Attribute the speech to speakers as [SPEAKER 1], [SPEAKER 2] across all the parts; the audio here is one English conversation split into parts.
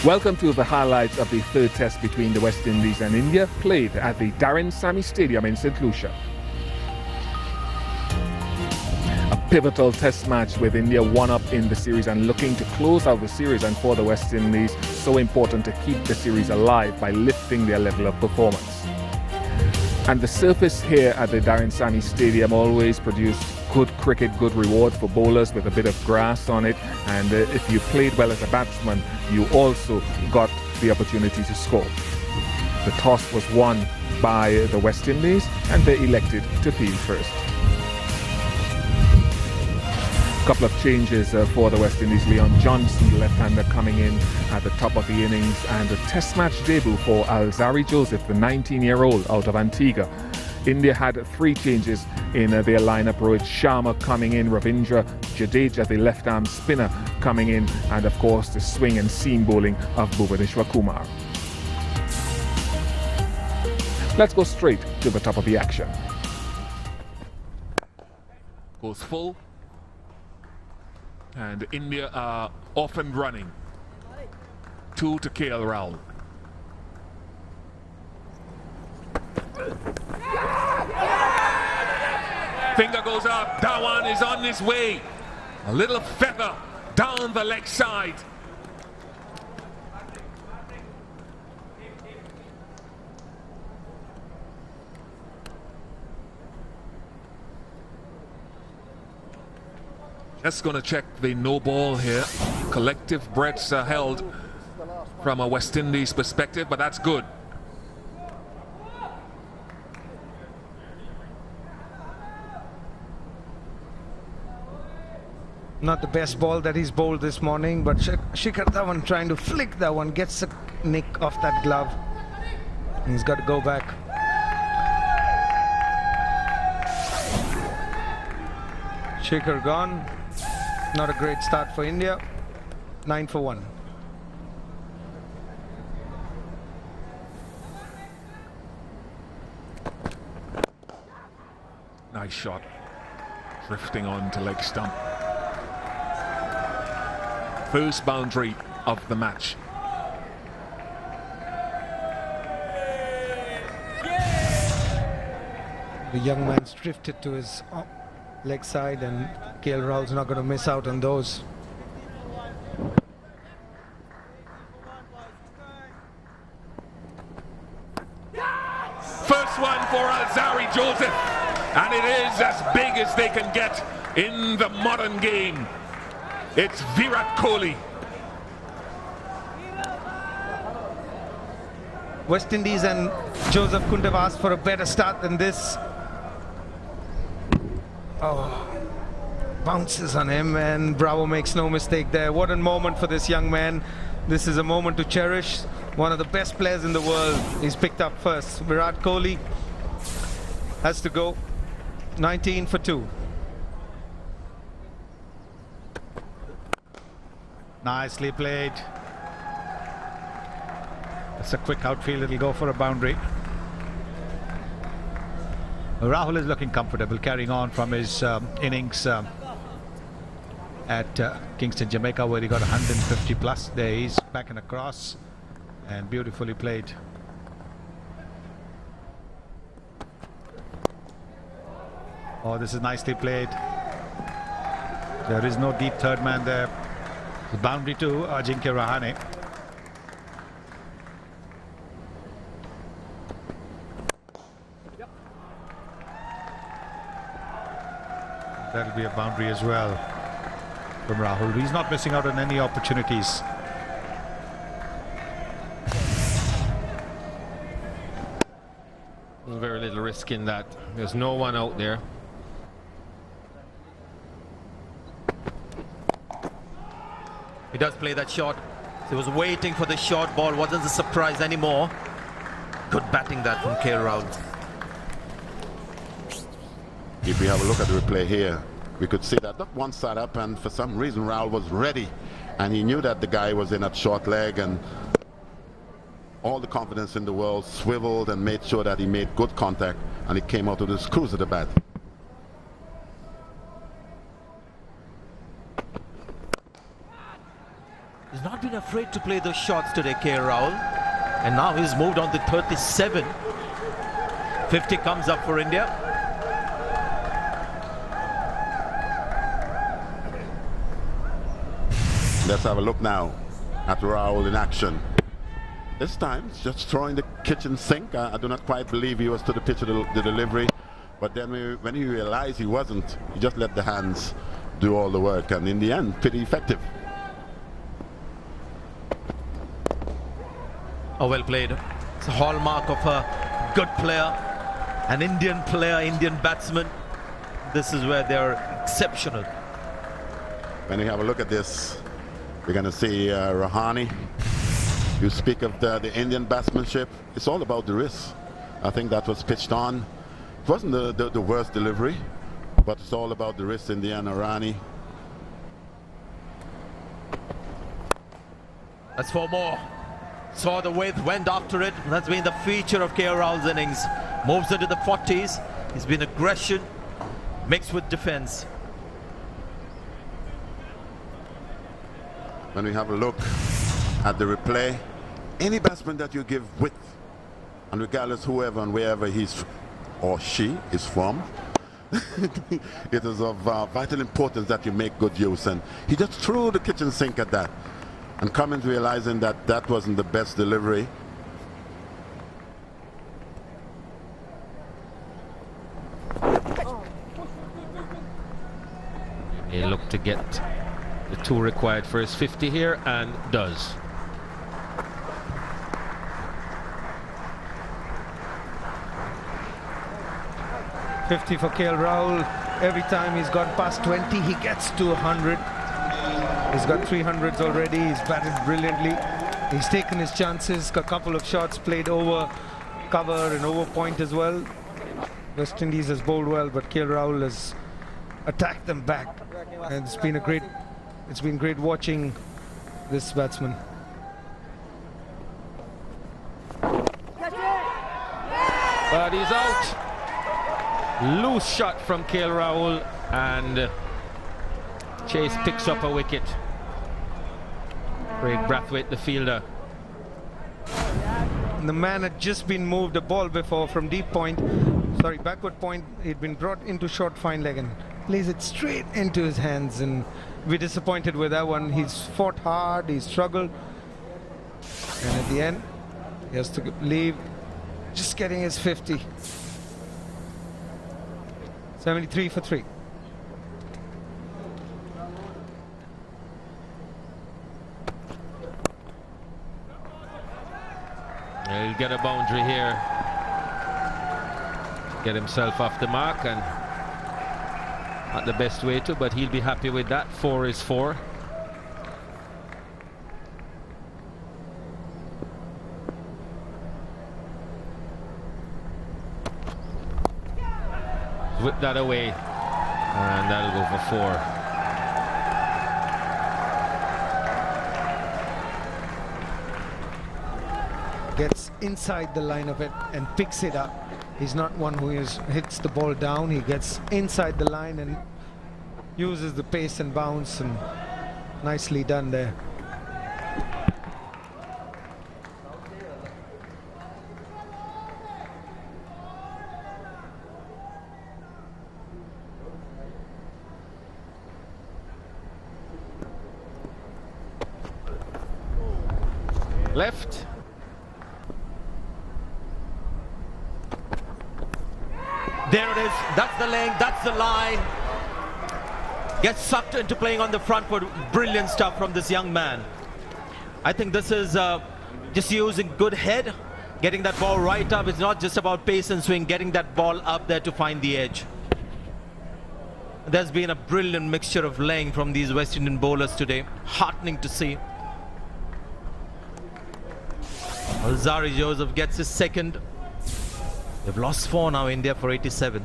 [SPEAKER 1] Welcome to the highlights of the third test between the West Indies and India, played at the Darren Sammy Stadium in St. Lucia. A pivotal test match with India one up in the series and looking to close out the series, and for the West Indies, so important to keep the series alive by lifting their level of performance. And the surface here at the Darren Sammy Stadium always produced good cricket, good reward for bowlers with a bit of grass on it, and if you played well as a batsman, you also got the opportunity to score. The toss was won by the West Indies and they elected to field first. A couple of changes for the West Indies. Leon Johnson, the left-hander, coming in at the top of the innings, and a test match debut for Alzarri Joseph, the 19-year-old out of Antigua. India had three changes in their lineup. Rohit Sharma coming in, Ravindra Jadeja, the left-arm spinner, coming in, and of course the swing and seam bowling of Bhuvaneshwar Kumar. Let's go straight to the top of the action. Goes full, and India are off and running. 2 to KL Rahul. Finger goes up, Dhawan is on his way. A little feather down the leg side. Just going to check the no ball here. Collective breaths are held from a West Indies perspective, but that's good.
[SPEAKER 2] Not the best ball that he's bowled this morning, but Shikhar Dhawan trying to flick that one, gets a nick off that glove. He's got to go back. Shikhar gone. Not a great start for India. 9 for 1.
[SPEAKER 1] Nice shot. Drifting on to leg stump. First boundary of the match.
[SPEAKER 2] The young man's drifted to his leg side, and KL Rahul's not going to miss out on those.
[SPEAKER 1] First one for Alzarri Joseph, and it is as big as they can get in the modern game. It's Virat Kohli.
[SPEAKER 2] West Indies and Joseph couldn't have asked for a better start than this. Oh, bounces on him, and Bravo makes no mistake there. What a moment for this young man. This is a moment to cherish. One of the best players in the world. He's picked up first. Virat Kohli has to go. 19 for 2.
[SPEAKER 3] Nicely played. It's a quick outfield, it'll go for a boundary. Rahul is looking comfortable, carrying on from his innings at Kingston, Jamaica, where he got 150 plus. There he's back and across, and beautifully played. Oh, this is nicely played. There is no deep third man there. The boundary to Ajinkya Rahane. That'll be a boundary as well from Rahul. He's not missing out on any opportunities.
[SPEAKER 4] There's very little risk in that. There's no one out there. He does play that shot. He was waiting for the short ball. Wasn't a surprise anymore. Good batting that from KL Rahul.
[SPEAKER 5] If we have a look at the replay here, we could see that one side up, and for some reason Rahul was ready, and he knew that the guy was in that short leg, and all the confidence in the world, swiveled and made sure that he made good contact, and he came out with his cruise of the bat.
[SPEAKER 4] He's not been afraid to play those shots today, K. Rahul. And now he's moved on to 37. 50 comes up for India.
[SPEAKER 5] Let's have a look now at Rahul in action. This time, it's just throwing the kitchen sink. I do not quite believe he was to the pitch of the delivery. But then when he realized he wasn't, he just let the hands do all the work. And in the end, pretty effective.
[SPEAKER 4] Oh, well played. It's a hallmark of a good player, an Indian player, Indian batsman. This is where they're exceptional.
[SPEAKER 5] When we have a look at this, we're going to see Rahane. You speak of the Indian batsmanship. It's all about the wrist. I think that was pitched on. It wasn't the worst delivery, but it's all about the wrist in the end. Rahane.
[SPEAKER 4] That's 4 more. Saw the width, went after it. That's been the feature of K. Rahul's innings. Moves into the 40s. He's been aggression mixed with defense.
[SPEAKER 5] When we have a look at the replay, any batsman that you give width, and regardless whoever and wherever he's or she is from, it is of vital importance that you make good use. And he just threw the kitchen sink at that. And Cummins, realizing that that wasn't the best delivery,
[SPEAKER 6] he looked to get the 2 required for his 50 here, and does.
[SPEAKER 2] .50 for KL Rahul. Every time he's gone past 20, he gets to 100. He's got 300s already. He's batted brilliantly. He's taken his chances. A couple of shots played over cover and over point as well. West Indies has bowled well, but KL Rahul has attacked them back. And it's been great watching this batsman.
[SPEAKER 6] But he's out. Loose shot from KL Rahul, and Chase picks up a wicket. Craig Brathwaite, the fielder.
[SPEAKER 2] And the man had just been moved a ball before from backward point. He'd been brought into short fine leg and plays it straight into his hands, and we're disappointed with that one. He's fought hard, he's struggled, and at the end he has to leave just getting his 50. 73 for 3.
[SPEAKER 6] He'll get a boundary here, get himself off the mark, and not the best way to, but he'll be happy with that. 4 is 4. Whip that away, and that'll go for 4.
[SPEAKER 2] Gets inside the line of it and picks it up. He's not one who hits the ball down. He gets inside the line and uses the pace and bounce, and nicely done there.
[SPEAKER 6] Left.
[SPEAKER 4] There it is. That's the length. That's the line. Gets sucked into playing on the front foot. Brilliant stuff from this young man. I think this is just using good head, getting that ball right up. It's not just about pace and swing, getting that ball up there to find the edge. There's been a brilliant mixture of length from these West Indian bowlers today. Heartening to see. Alzari Joseph gets his second. They've lost 4 now, India, for 87.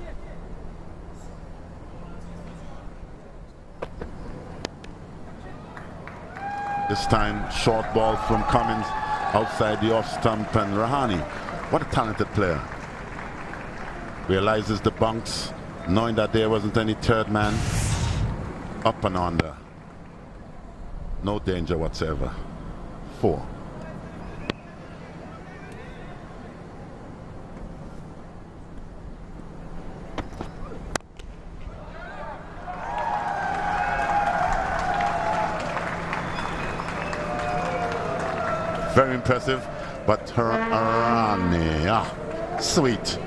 [SPEAKER 5] this time short ball from Cummins outside the off stump, and Rahane, what a talented player, realizes the bunks, knowing that there wasn't any third man, up and under, no danger whatsoever. 4. Very impressive, but Harani, sweet,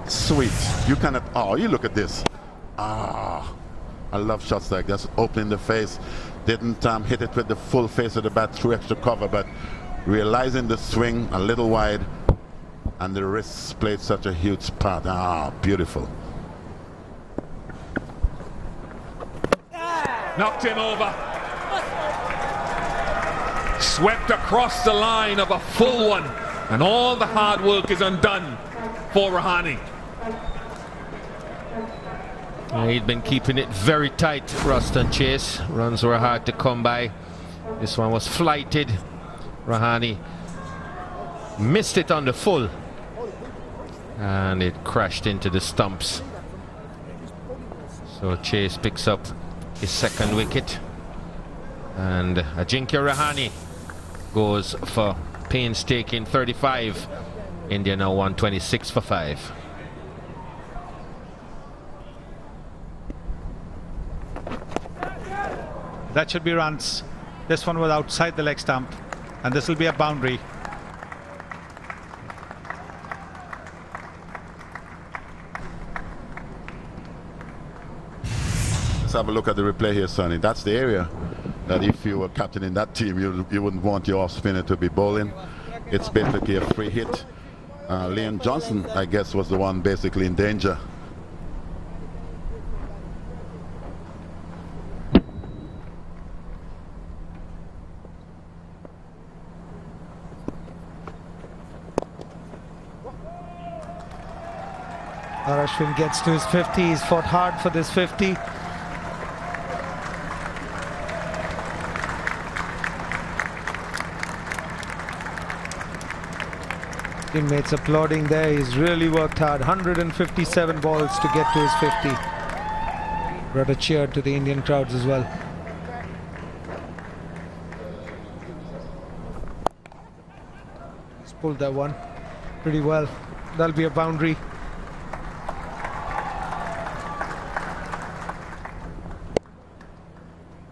[SPEAKER 5] sweet. You cannot, oh, you look at this. I love shots like this, opening the face. Didn't hit it with the full face of the bat through extra cover, but realizing the swing a little wide, and the wrists played such a huge part. Beautiful.
[SPEAKER 1] Knocked him over. Swept across the line of a full one, and all the hard work is undone for Rahane.
[SPEAKER 6] He'd been keeping it very tight, Ruston Chase. Runs were hard to come by. This one was flighted. Rahane missed it on the full, and it crashed into the stumps. So Chase picks up his second wicket, and Ajinkya Rahane goes for painstaking 35. India now 126 for 5.
[SPEAKER 3] That should be runs. This one was outside the leg stump, and this will be a boundary.
[SPEAKER 5] Let's have a look at the replay here, Sonny. That's the area that if you were captain in that team, you wouldn't want your off spinner to be bowling. It's basically a free hit. Leon Johnson, I guess, was the one basically in danger.
[SPEAKER 2] Ashwin gets to his 50. He's fought hard for this 50. Teammates applauding there. He's really worked hard. 157 balls to get to his 50. Brought a cheer to the Indian crowds as well. He's pulled that one pretty well. That'll be a boundary.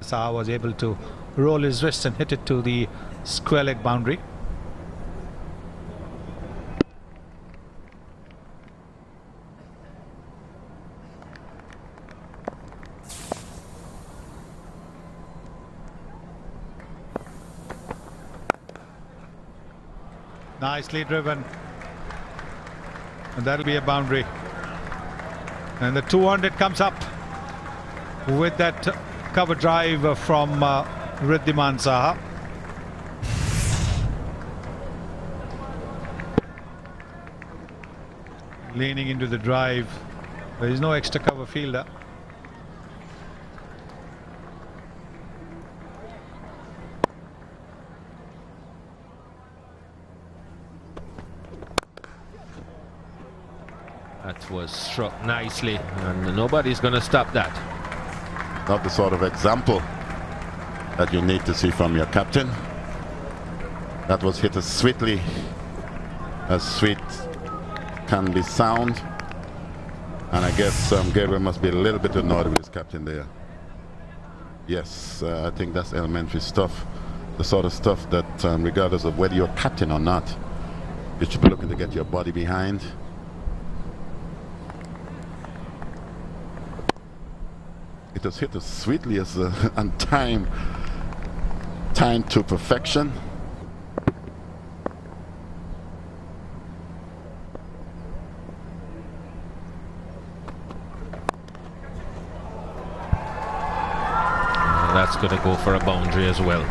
[SPEAKER 3] Saha was able to roll his wrist and hit it to the square leg boundary. Nicely driven, and that'll be a boundary. And the 200 comes up with that cover drive from Riddhiman Saha. Leaning into the drive. There is no extra cover fielder.
[SPEAKER 6] That was struck nicely, and nobody's going to stop that.
[SPEAKER 5] Not the sort of example that you need to see from your captain. That was hit as sweetly as sweet can be sound. And I guess Gabriel must be a little bit annoyed with his captain there. Yes, I think that's elementary stuff. The sort of stuff that regardless of whether you're captain or not, you should be looking to get your body behind. It was hit as sweetly as and timed to perfection.
[SPEAKER 6] That's going to go for a boundary as well.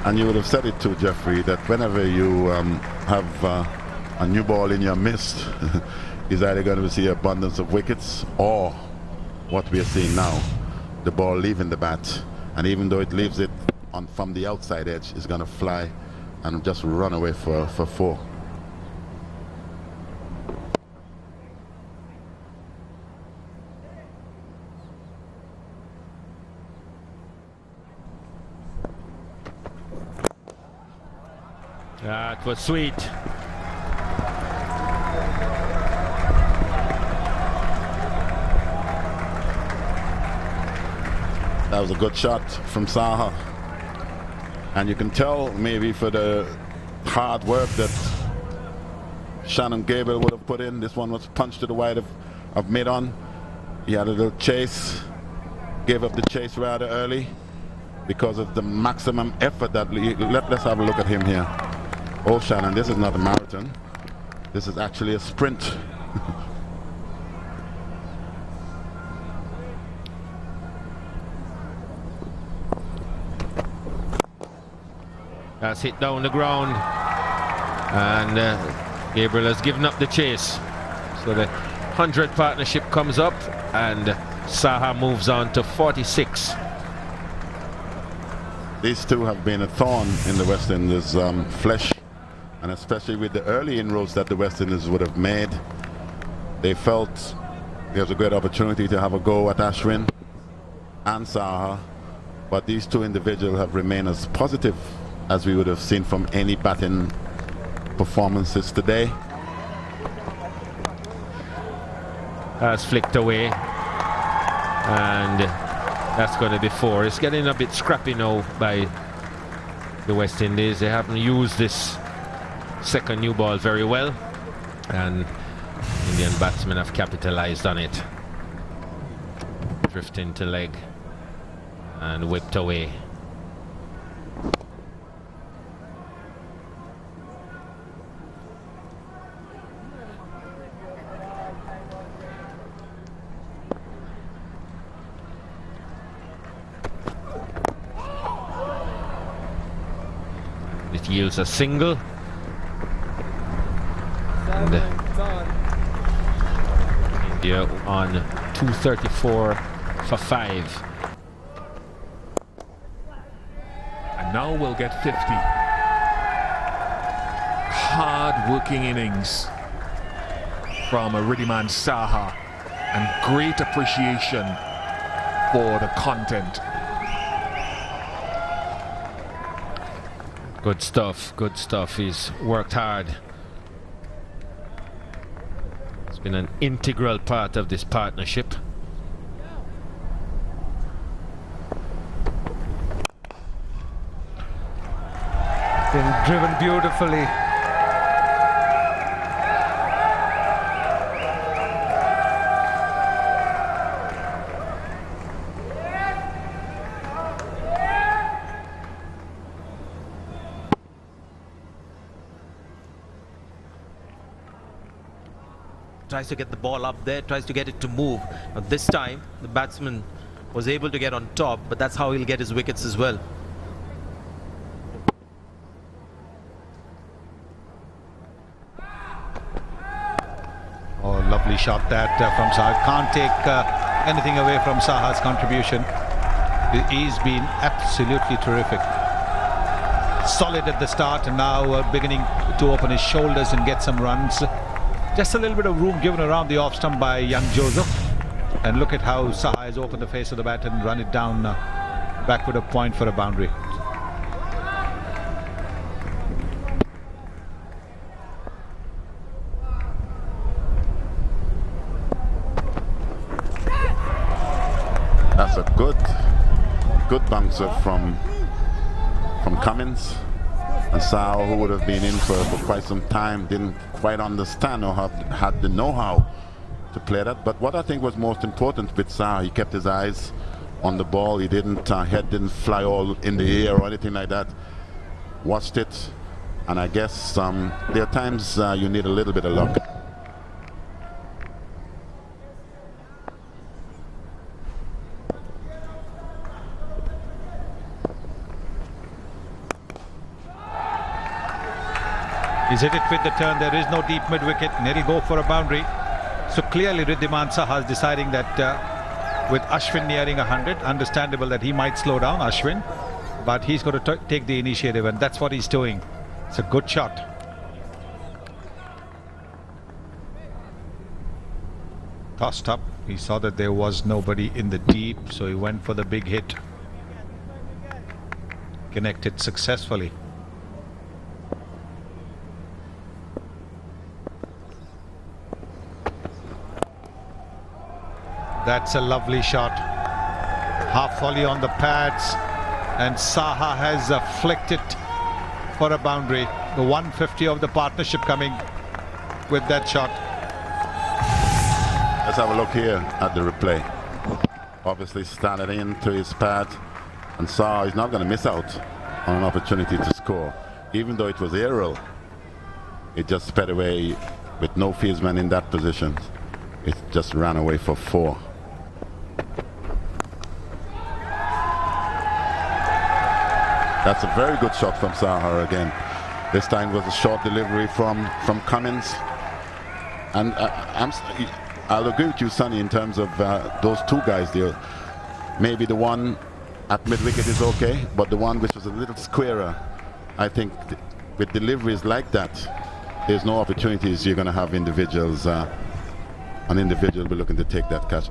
[SPEAKER 5] And you would have said it too, Jeffrey, that whenever you have a new ball in your midst, is either going to see abundance of wickets or what we are seeing now, the ball leaving the bat, and even though it leaves it on from the outside edge, it's going to fly and just run away for 4.
[SPEAKER 6] That was sweet.
[SPEAKER 5] That was a good shot from Saha. And you can tell maybe for the hard work that Shannon Gabriel would have put in. This one was punched to the wide of mid-on. He had a little chase, gave up the chase rather early because of the maximum effort that let's have a look at him here. Oh, Shannon, this is not a marathon. This is actually a sprint.
[SPEAKER 6] That's hit down the ground, and Gabriel has given up the chase. So the 100 partnership comes up, and Saha moves on to 46.
[SPEAKER 5] These two have been a thorn in the West Indies' flesh, and especially with the early inroads that the West Indies would have made, they felt there's a great opportunity to have a go at Ashwin and Saha, but these two individuals have remained as positive as we would have seen from any batting performances today.
[SPEAKER 6] That's flicked away, and that's going to be 4. It's getting a bit scrappy now by the West Indies. They haven't used this second new ball very well, and Indian batsmen have capitalized on it. Drifting to leg and whipped away. It yields a single. And India on 234 for 5.
[SPEAKER 1] And now we'll get 50. Hard-working innings from Riddiman Saha, and great appreciation for the content.
[SPEAKER 6] Good stuff, good stuff. He's worked hard. It's been an integral part of this partnership.
[SPEAKER 2] Been driven beautifully.
[SPEAKER 4] Tries to get the ball up there, tries to get it to move. Now this time the batsman was able to get on top, but that's how he'll get his wickets as well.
[SPEAKER 3] Oh, lovely shot that from Saha. Can't take anything away from Saha's contribution. He's been absolutely terrific. Solid at the start, and now beginning to open his shoulders and get some runs. Just a little bit of room given around the off stump by young Joseph. And look at how Saha has opened the face of the bat and run it down backward a point for a boundary.
[SPEAKER 5] That's a good bouncer from Cummins. And Saha, who would have been in for quite some time, didn't quite understand or had the know-how to play that. But what I think was most important with Saha, he kept his eyes on the ball. He didn't, head didn't fly all in the air or anything like that. Watched it, and I guess there are times you need a little bit of luck.
[SPEAKER 3] He's hit it with the turn. There is no deep mid-wicket, and he'll go for a boundary. So clearly Riddiman Saha is deciding that with Ashwin nearing 100, understandable that he might slow down Ashwin, but he's got to take the initiative, and that's what he's doing. It's a good shot. Tossed up. He saw that there was nobody in the deep, so he went for the big hit. Connected successfully. That's a lovely shot. Half volley on the pads, and Saha has flicked it for a boundary. The 150 of the partnership coming with that shot.
[SPEAKER 5] Let's have a look here at the replay. Obviously standing into his pad, and Saha is not going to miss out on an opportunity to score. Even though it was aerial, it just sped away with no fieldsman in that position. It just ran away for 4. That's a very good shot from Saha again. This time was a short delivery from Cummins. And I'll agree with you, Sonny, in terms of those two guys there. Maybe the one at mid-wicket is okay, but the one which was a little squarer, I think with deliveries like that, there's no opportunities you're going to have individuals. An individual will be looking to take that catch.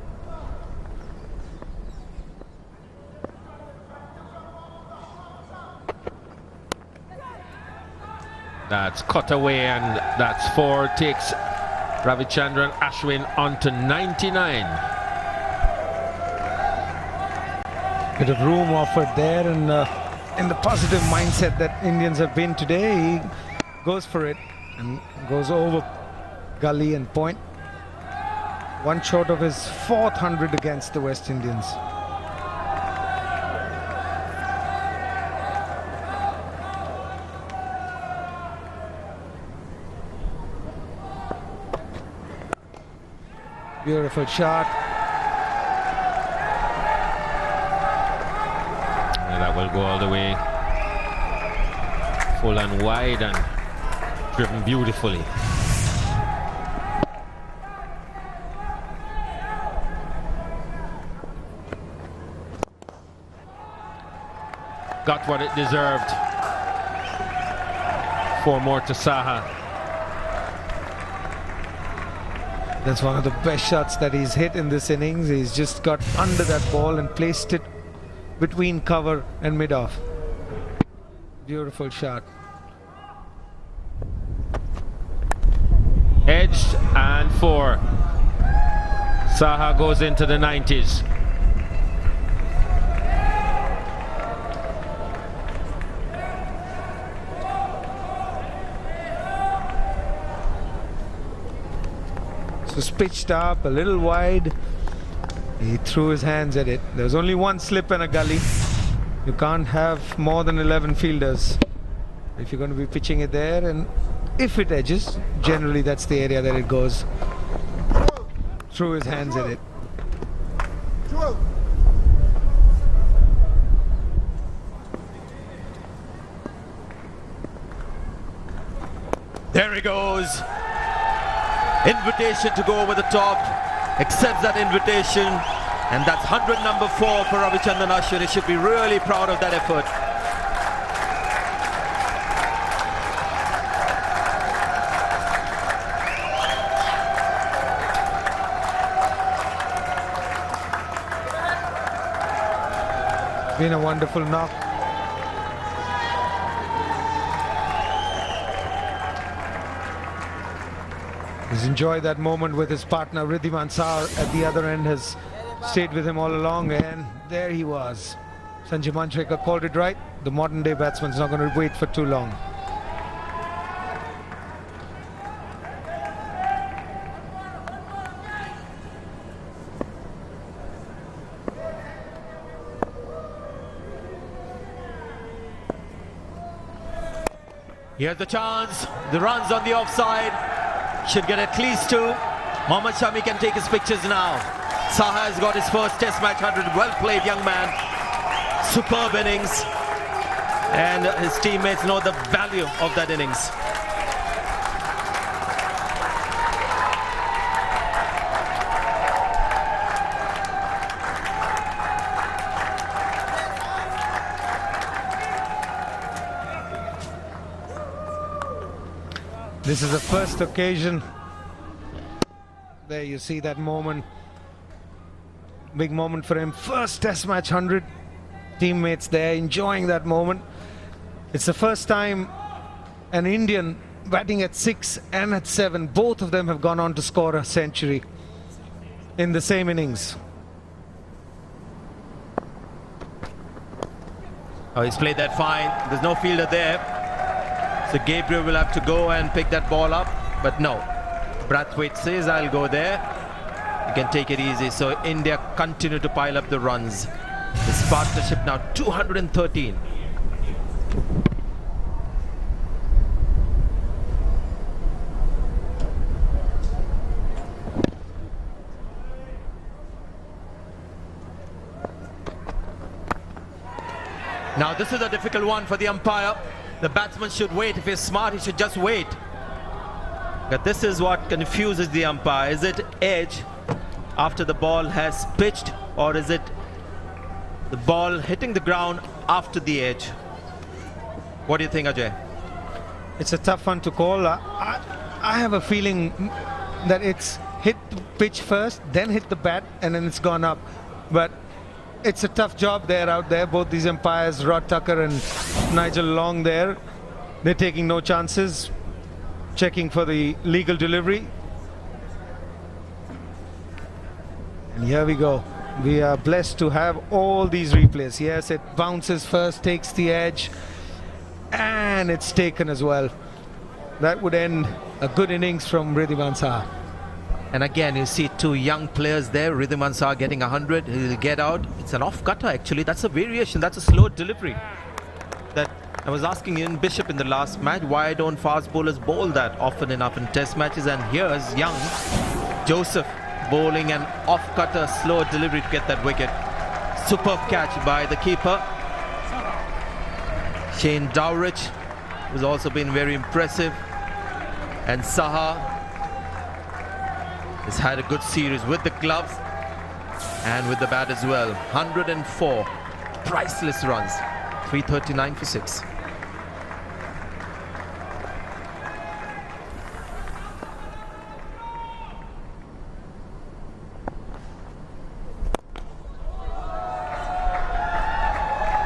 [SPEAKER 6] That's cut away, and that's 4. Takes Ravichandran Ashwin onto 99.
[SPEAKER 2] Bit of room offered there, and in the positive mindset that Indians have been today, he goes for it and goes over gully and point. One short of his 4th 100 against the West Indians. Beautiful shot.
[SPEAKER 6] And that will go all the way. Full and wide and driven beautifully. Got what it deserved. 4 more to Saha.
[SPEAKER 2] That's one of the best shots that he's hit in this innings. He's just got under that ball and placed it between cover and mid-off. Beautiful shot.
[SPEAKER 6] Edged and 4. Saha goes into the 90s.
[SPEAKER 2] Was pitched up a little wide. He threw his hands at it. There was only one slip and a gully. You can't have more than 11 fielders if you're going to be pitching it there, and if it edges, generally that's the area that it goes. Threw his hands at it.
[SPEAKER 4] There he goes. Invitation to go over the top. Accepts that invitation. And that's 100 number 4 for Ravichandran Ashwin. He should be really proud of that effort.
[SPEAKER 2] Been a wonderful knock. He's enjoyed that moment with his partner Riddhiman Saha at the other end, has stayed with him all along, and there he was. Sanjay Manjrekar called it right. The modern day batsman's not going to wait for too long.
[SPEAKER 4] Here's the chance. The runs on the offside. Should get at least 2. Mohammad Shami can take his pictures now. Saha has got his first test match 100. Well played, young man. Superb innings. And his teammates know the value of that innings.
[SPEAKER 2] This is the first occasion. There you see that moment. Big moment for him. First test match 100. Teammates there enjoying that moment. It's the first time an Indian batting at 6 and at 7, both of them have gone on to score a century. in the same innings.
[SPEAKER 4] Oh, he's played that fine. There's no fielder there. So Gabriel will have to go and pick that ball up. But no. Brathwaite says, I'll go there. You can take it easy. So India continue to pile up the runs. This partnership now 213. Now this is a difficult one for the umpire. The batsman should wait. If he's smart, he should just wait. But this is what confuses the umpire. Is it edge after the ball has pitched, or is it the ball hitting the ground after the edge? What do you think, Ajay?
[SPEAKER 2] It's a tough one to call. I have a feeling that it's hit the pitch first, then hit the bat, and then it's gone up. But it's a tough job there out there. Both these umpires, Rod Tucker and Nigel Long there, they're taking no chances, checking for the legal delivery. And here we go. We are blessed to have all these replays. Yes, it bounces first, takes the edge, and it's taken as well. That would end a good innings from Ridhiman Saha.
[SPEAKER 4] And again, you see two young players there. Ridhiman Saha getting 100. He'll get out. It's an off-cutter, actually. That's a variation. That's a slow delivery. That I was asking Ian Bishop in the last match, why don't fast bowlers bowl that often enough in test matches? And here's young Joseph bowling an off-cutter, slow delivery to get that wicket. Superb catch by the keeper. Shane Dowrich, who's also been very impressive. And Saha has had a good series with the gloves and with the bat as well. 104 priceless runs, 339 for 6.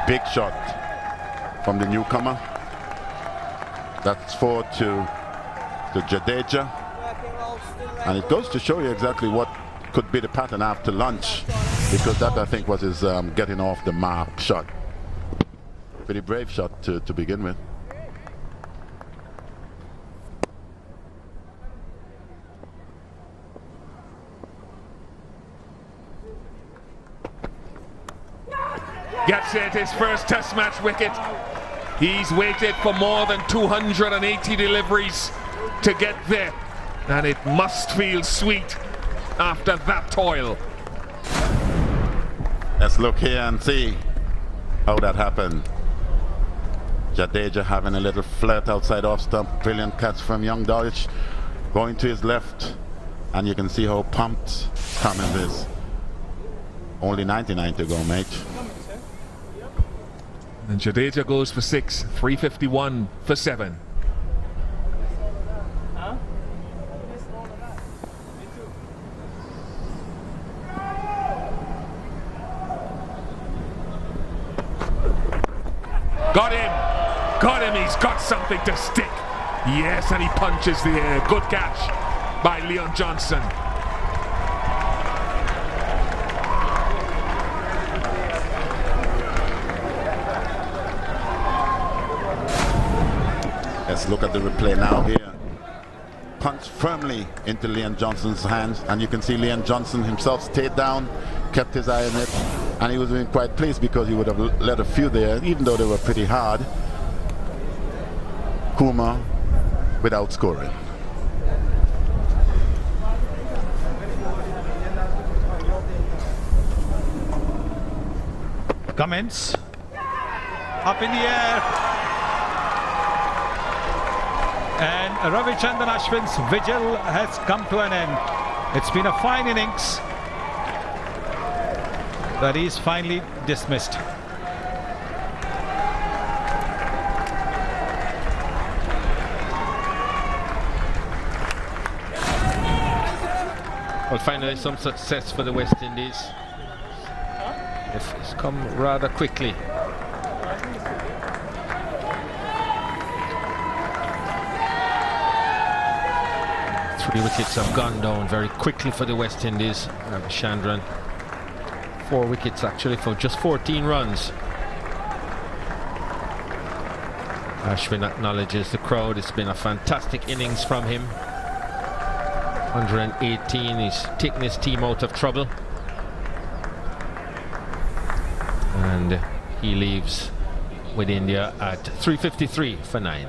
[SPEAKER 5] Big shot from the newcomer. That's 4 to Jadeja. And it goes to show you exactly what could be the pattern after lunch, because that, I think, was his getting off the mark shot. Pretty brave shot to begin with.
[SPEAKER 1] Gets it, his first test match wicket. He's waited for more than 280 deliveries to get there. And it must feel sweet after that toil.
[SPEAKER 5] Let's look here and see how that happened. Jadeja having a little flirt outside off stump. Brilliant catch from young Dowrich. Going to his left. And you can see how pumped Cummins is. Only 99 to go, mate.
[SPEAKER 1] And Jadeja goes for 6, 351 for 7. Got him, he's got something to stick. Yes, and he punches the air. Good catch by Leon Johnson.
[SPEAKER 5] Let's look at the replay now here. Punch firmly into Leon Johnson's hands, and you can see Leon Johnson himself stayed down, kept his eye on it, and he was being quite pleased because he would have let a few there, even though they were pretty hard. Kumar without scoring.
[SPEAKER 3] Cummins up in the air, and Ravichandran Ashwin's vigil has come to an end. It's been a fine innings, but he's finally dismissed.
[SPEAKER 6] Well, finally some success for the West Indies. It's come rather quickly. 3 wickets have gone down very quickly for the West Indies. Chandran, 4 wickets actually for just 14 runs. Ashwin acknowledges the crowd. It's been a fantastic innings from him. 118, he's taken his team out of trouble. And he leaves with India at 353 for 9.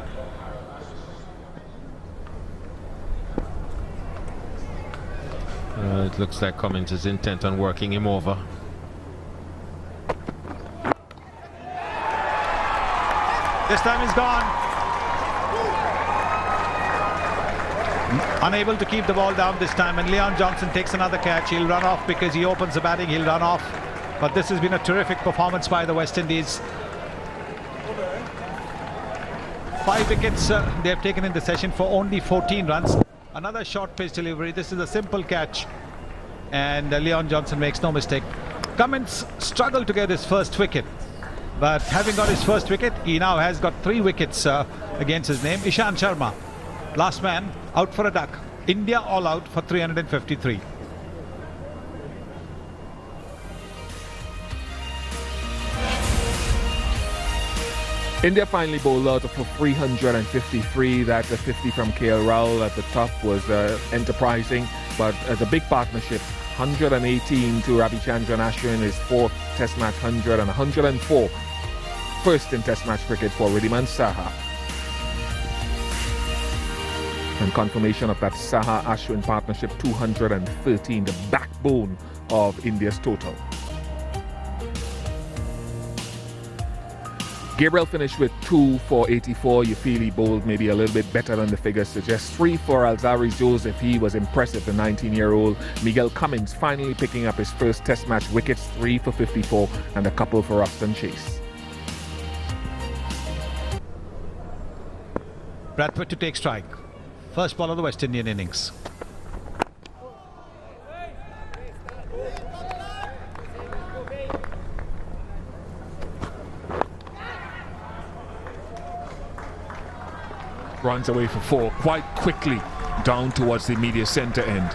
[SPEAKER 6] It looks like Cummins is intent on working him over.
[SPEAKER 3] This time he's gone. Unable to keep the ball down this time, and Leon Johnson takes another catch. He'll run off because he opens the batting. He'll run off. But this has been a terrific performance by the West Indies. 5 wickets they have taken in the session for only 14 runs. Another short pitch delivery. This is a simple catch, and Leon Johnson makes no mistake. Cummins struggled to get his first wicket, but having got his first wicket, he now has got 3 wickets against his name. Ishant Sharma, last man, out for a duck. India all out for 353.
[SPEAKER 1] India finally bowled out for 353. That 50 from KL Rahul at the top was enterprising, but the big partnership, 118 to Ravichandran Ashwin, his 4th Test match 100 and 104 first in Test match cricket for Wriddhiman Saha. And confirmation of that Saha-Ashwin partnership, 213, the backbone of India's total. Gabriel finished with 2 for 84. You feel he bowled maybe a little bit better than the figures suggest. 3 for Alzarri Joseph. He was impressive, the 19-year-old. Miguel Cummins finally picking up his first Test match wickets, 3 for 54, and a couple for Ruston Chase.
[SPEAKER 3] Brathwaite to take strike. First ball of the West Indian innings.
[SPEAKER 1] Runs away for 4 quite quickly down towards the media centre end.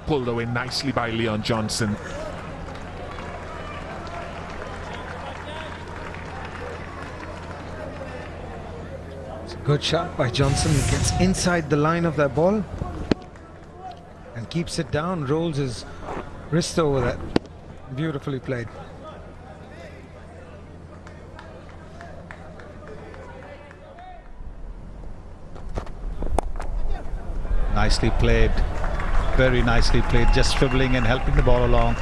[SPEAKER 1] Pulled away nicely by Leon Johnson.
[SPEAKER 2] Good shot by Johnson. He gets inside the line of that ball and keeps it down, rolls his wrist over that. Beautifully played.
[SPEAKER 3] Nicely played. Very nicely played. Just dribbling and helping the ball along.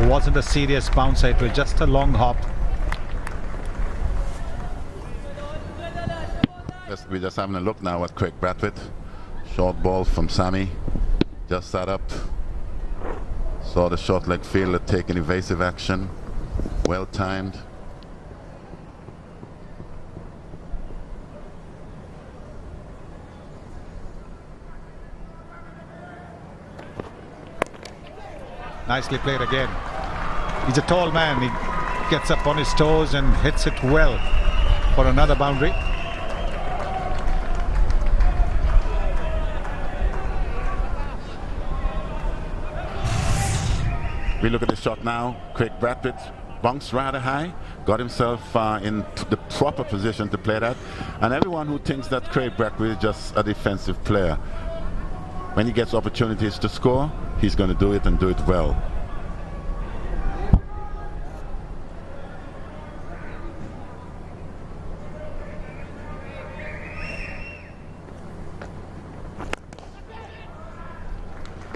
[SPEAKER 3] It wasn't a serious bounce, it was just a long hop.
[SPEAKER 5] We're just having a look now at Craig Brathwaite. Short ball from Sammy. Just sat up. Saw the short leg fielder take an evasive action. Well timed.
[SPEAKER 3] Nicely played again. He's a tall man. He gets up on his toes and hits it well for another boundary.
[SPEAKER 5] We look at the shot now. Craig Brathwaite bounced rather high, got himself in the proper position to play that. And everyone who thinks that Craig Brathwaite is just a defensive player, when he gets opportunities to score, he's going to do it and do it well.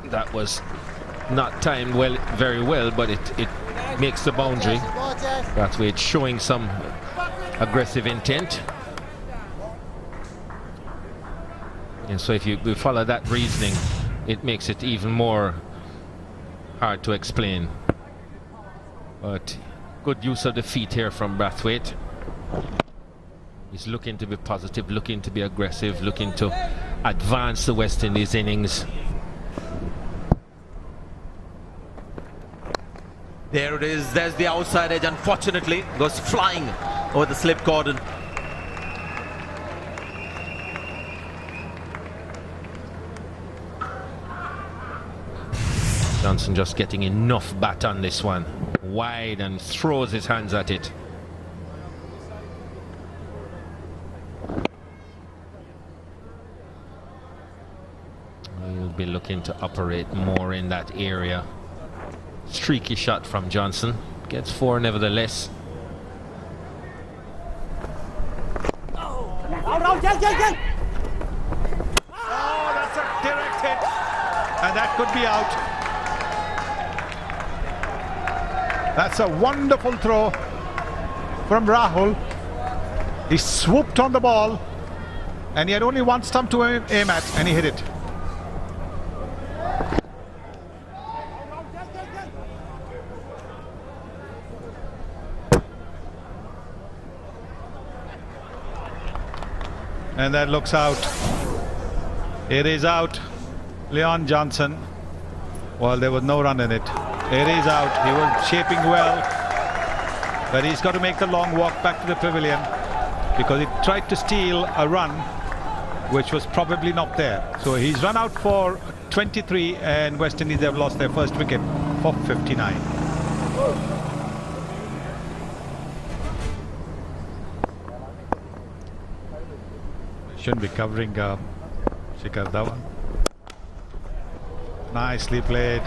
[SPEAKER 6] That was not timed well, very well, but it makes the boundary. That way it's showing some aggressive intent. And so if you follow that reasoning, it makes it even more hard to explain. But good use of the feet here from Brathwaite. He's looking to be positive, looking to be aggressive, looking to advance the West Indies innings.
[SPEAKER 4] There it is. There's the outside edge. Unfortunately, goes flying over the slip cordon.
[SPEAKER 6] Johnson just getting enough bat on this one. Wide and throws his hands at it. He'll be looking to operate more in that area. Streaky shot from Johnson. Gets 4 nevertheless.
[SPEAKER 3] Oh, that's a direct hit. And that could be out. That's a wonderful throw from Rahul. He swooped on the ball and he had only one stump to aim at and he hit it. And that looks out. It is out. Leon Johnson. Well, there was no run in it. It is out. He was shaping well, but he's got to make the long walk back to the pavilion because he tried to steal a run which was probably not there. So he's run out for 23 and West Indies have lost their first wicket for 59. Shouldn't be covering Shikhar Dhawan. Nicely played.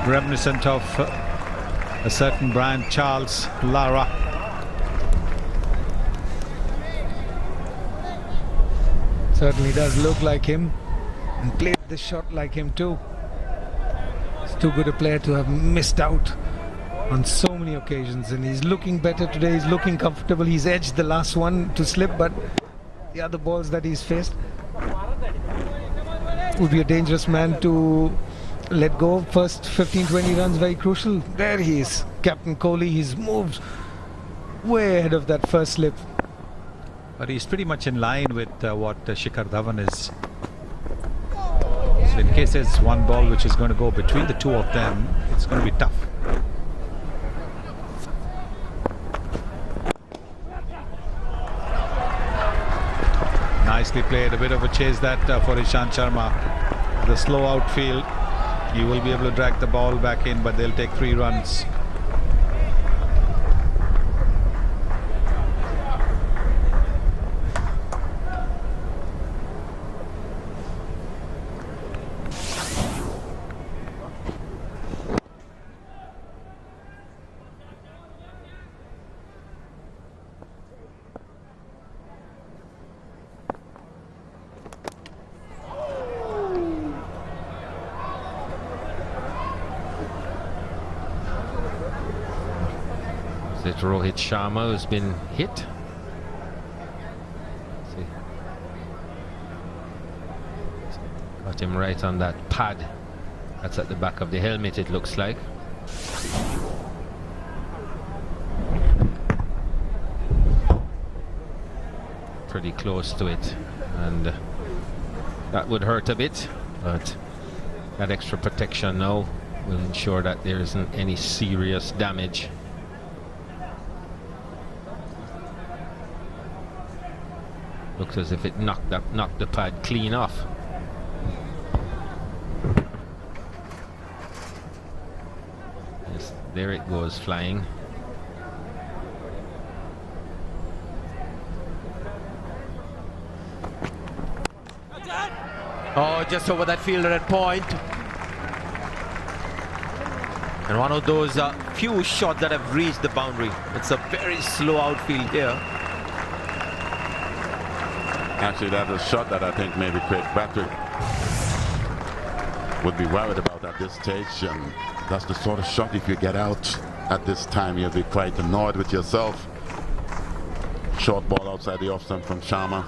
[SPEAKER 3] Reminiscent of a certain Brian Charles Lara.
[SPEAKER 2] Certainly does look like him and played the shot like him too. He's too good a player to have missed out on so many occasions, and he's looking better today. He's looking comfortable. He's edged the last one to slip, but the other balls that he's faced would be a dangerous man to let go. First 15-20 runs very crucial. There he is, Captain Kohli. He's moved way ahead of that first slip.
[SPEAKER 3] But he's pretty much in line with what Shikhar Dhawan is. So in case there's one ball which is going to go between the two of them, it's going to be tough. Nicely played. A bit of a chase that for Ishant Sharma. The slow outfield. He will be able to drag the ball back in, but they'll take 3 runs.
[SPEAKER 6] Is it Rohit Sharma who's been hit? See. Got him right on that pad. That's at the back of the helmet, it looks like. Pretty close to it, and that would hurt a bit, but that extra protection now will ensure that there isn't any serious damage. Looks as if it knocked the pad clean off. Yes, there it goes flying.
[SPEAKER 4] Oh, just over that fielder at point. And one of those few shots that have reached the boundary. It's a very slow outfield here.
[SPEAKER 5] Actually, that's a shot that I think maybe Craig Patrick would be worried about at this stage, and that's the sort of shot, if you get out at this time, you'll be quite annoyed with yourself. Short ball outside the off stump from Sharma,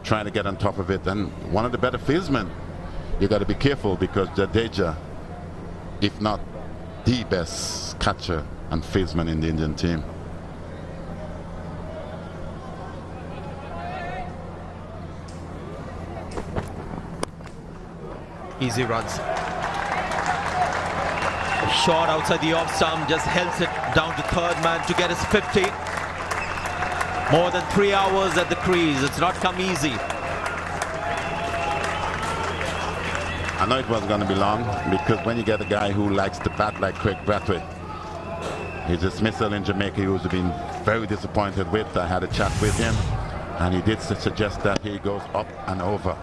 [SPEAKER 5] trying to get on top of it, and one of the better fieldsmen. You got to be careful because Jadeja, if not the best catcher and fieldsman in the Indian team.
[SPEAKER 4] Easy runs. Shot outside the off stump, just helps it down to third man to get his 50. More than 3 hours at the crease. It's not come easy.
[SPEAKER 5] I know it wasn't going to be long, because when you get a guy who likes to bat like Craig Brathwaite, his dismissal in Jamaica, he was been very disappointed with. I had a chat with him, and he did suggest that he goes up and over.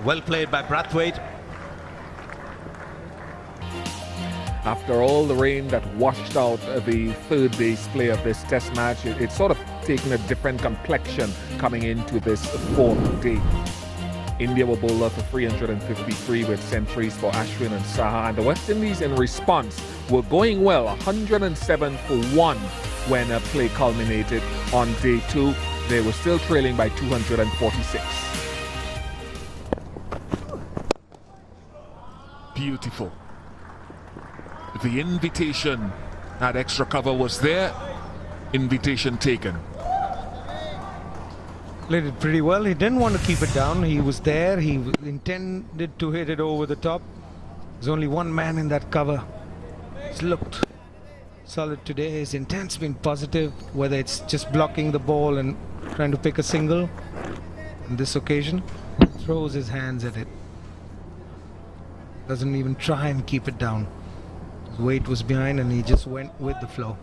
[SPEAKER 4] Well played by Brathwaite.
[SPEAKER 1] After all the rain that washed out the third day's play of this test match, it's sort of taken a different complexion coming into this fourth day. India were bowled out for 353 with centuries for Ashwin and Saha, and the West Indies in response were going well, 107 for 1 when play culminated on day 2. They were still trailing by 246.
[SPEAKER 7] Beautiful. The invitation at extra cover was there. Invitation taken.
[SPEAKER 2] Played it pretty well. He didn't want to keep it down. He was there. He intended to hit it over the top. There's only one man in that cover. He's looked solid today. His intent's been positive, whether it's just blocking the ball and trying to pick a single. On this occasion, throws his hands at it. Doesn't even try and keep it down. His weight was behind and he just went with the flow.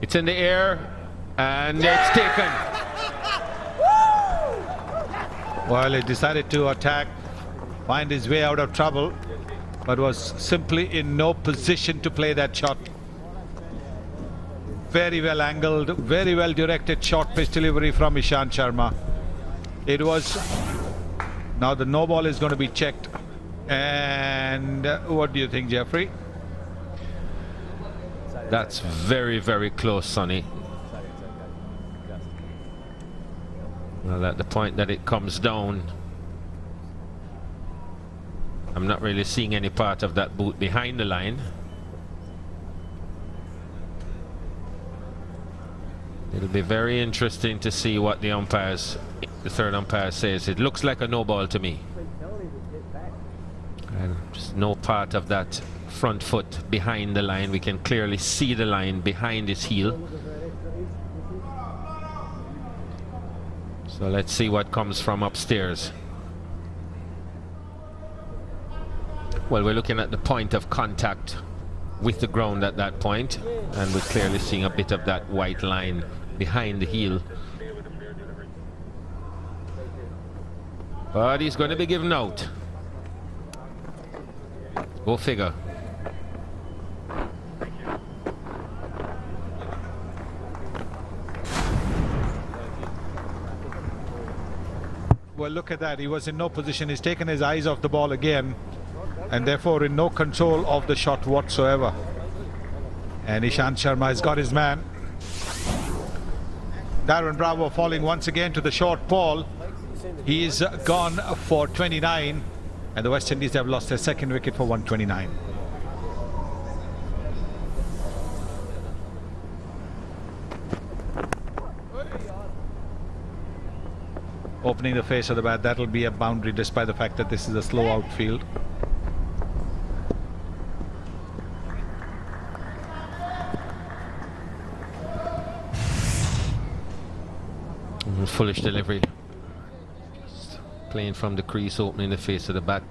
[SPEAKER 6] It's in the air and it's taken.
[SPEAKER 3] Well, he decided to attack, find his way out of trouble, but was simply in no position to play that shot. Very well angled, very well directed short pitch delivery from Ishant Sharma. It was... Now the no ball is going to be checked. And what do you think, Jeffrey?
[SPEAKER 6] That's very, very close, Sonny. Well, at the point that it comes down, I'm not really seeing any part of that boot behind the line. It'll be very interesting to see what the umpires, the third umpire says. It looks like a no ball to me. And just no part of that front foot behind the line. We can clearly see the line behind his heel. So let's see what comes from upstairs. Well, we're looking at the point of contact with the ground at that point, and we're clearly seeing a bit of that white line behind the heel. But he's going to be given out. Go figure.
[SPEAKER 3] Well, look at that. He was in no position. He's taken his eyes off the ball again, and therefore in no control of the shot whatsoever. And Ishant Sharma has got his man. Darren Bravo falling once again to the short ball. He's gone for 29, and the West Indies have lost their second wicket for 129. Opening the face of the bat, that'll be a boundary despite the fact that this is a slow outfield.
[SPEAKER 6] Foolish delivery. Just playing from the crease, opening the face of the bat.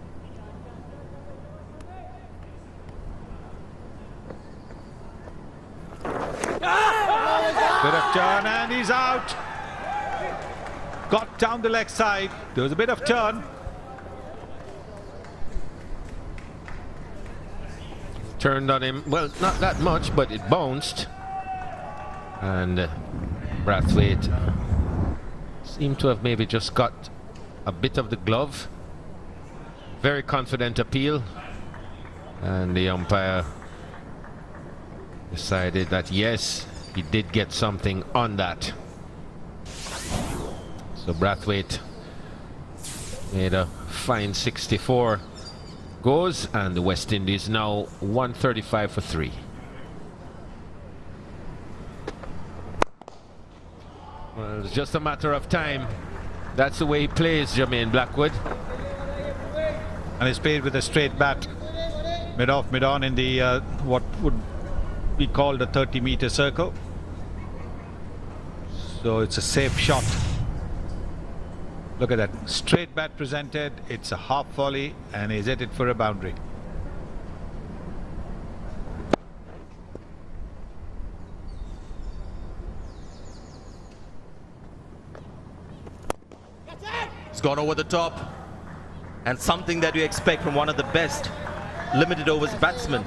[SPEAKER 3] Bit of turn and he's out. Got down the leg side. There was a bit of turn.
[SPEAKER 6] Turned on him. Well, not that much, but it bounced. And Brathwaite seemed to have maybe just got a bit of the glove. Very confident appeal. And the umpire decided that yes, he did get something on that. So Brathwaite Made a fine 64 goes, and the West Indies now 135 for 3. Well, it's just a matter of time. That's the way he plays, Jermaine Blackwood.
[SPEAKER 3] And he's played with a straight bat, mid-off, mid-on in the what would be called a 30-meter circle. So it's a safe shot. Look at that, straight bat presented, it's a half volley, and he's hit it for a boundary.
[SPEAKER 4] It's gone over the top, and something that you expect from one of the best limited overs batsmen.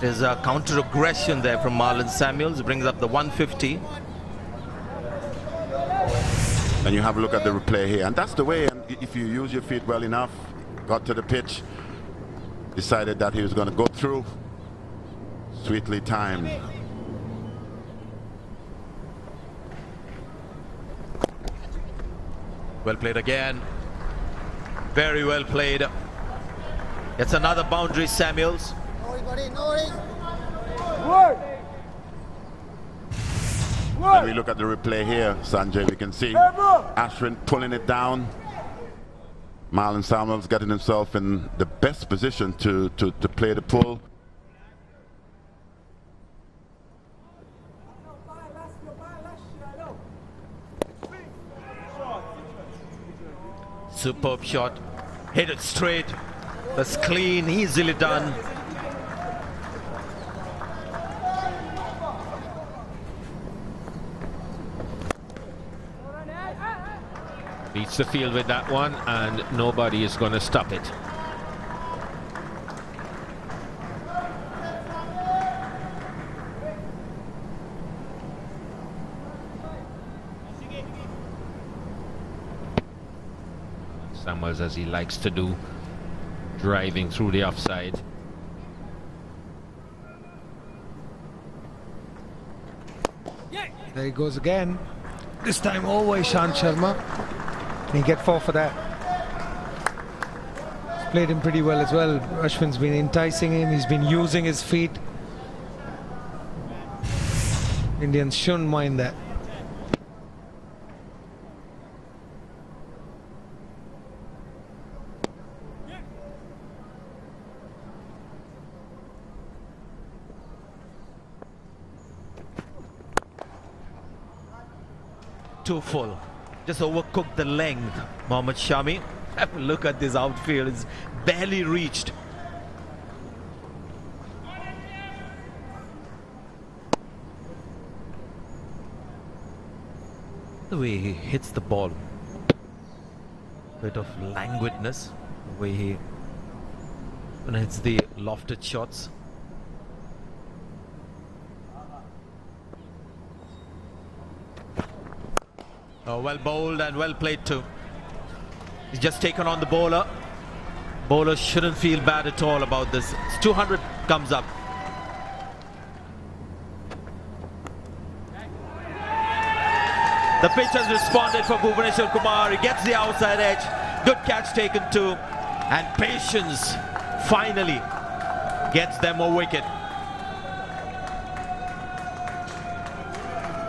[SPEAKER 4] There's a counter aggression there from Marlon Samuels, brings up the 150.
[SPEAKER 5] And you have a look at the replay here, and that's the way. And if you use your feet well enough, got to the pitch, decided that he was going to go through, sweetly timed.
[SPEAKER 4] Well played again. Very well played. It's another boundary, Samuels.
[SPEAKER 5] When we look at the replay here, Sanjay, we can see Ashwin pulling it down. Marlon Samuels getting himself in the best position to play the pull.
[SPEAKER 4] Superb shot. Hit it straight. That's clean, easily done.
[SPEAKER 6] Beats the field with that one, and nobody is going to stop it. Samuels, as he likes to do, driving through the offside.
[SPEAKER 2] There he goes again. This time over Ishant Sharma. He get 4 for that. He's played him pretty well as well. Ashwin's been enticing him. He's been using his feet. Indians shouldn't mind that.
[SPEAKER 4] Too full. Just overcooked the length. Mohammad Shami. Have a look at this outfield. It's barely reached. The way he hits the ball. Bit of languidness. The way he hits the lofted shots. Oh, well bowled and well played too. He's just taken on the bowler. Bowler shouldn't feel bad at all about this. It's 200 comes up. The pitch has responded for Bhuvaneshwar Kumar. He gets the outside edge. Good catch taken too. And patience finally gets them a wicket.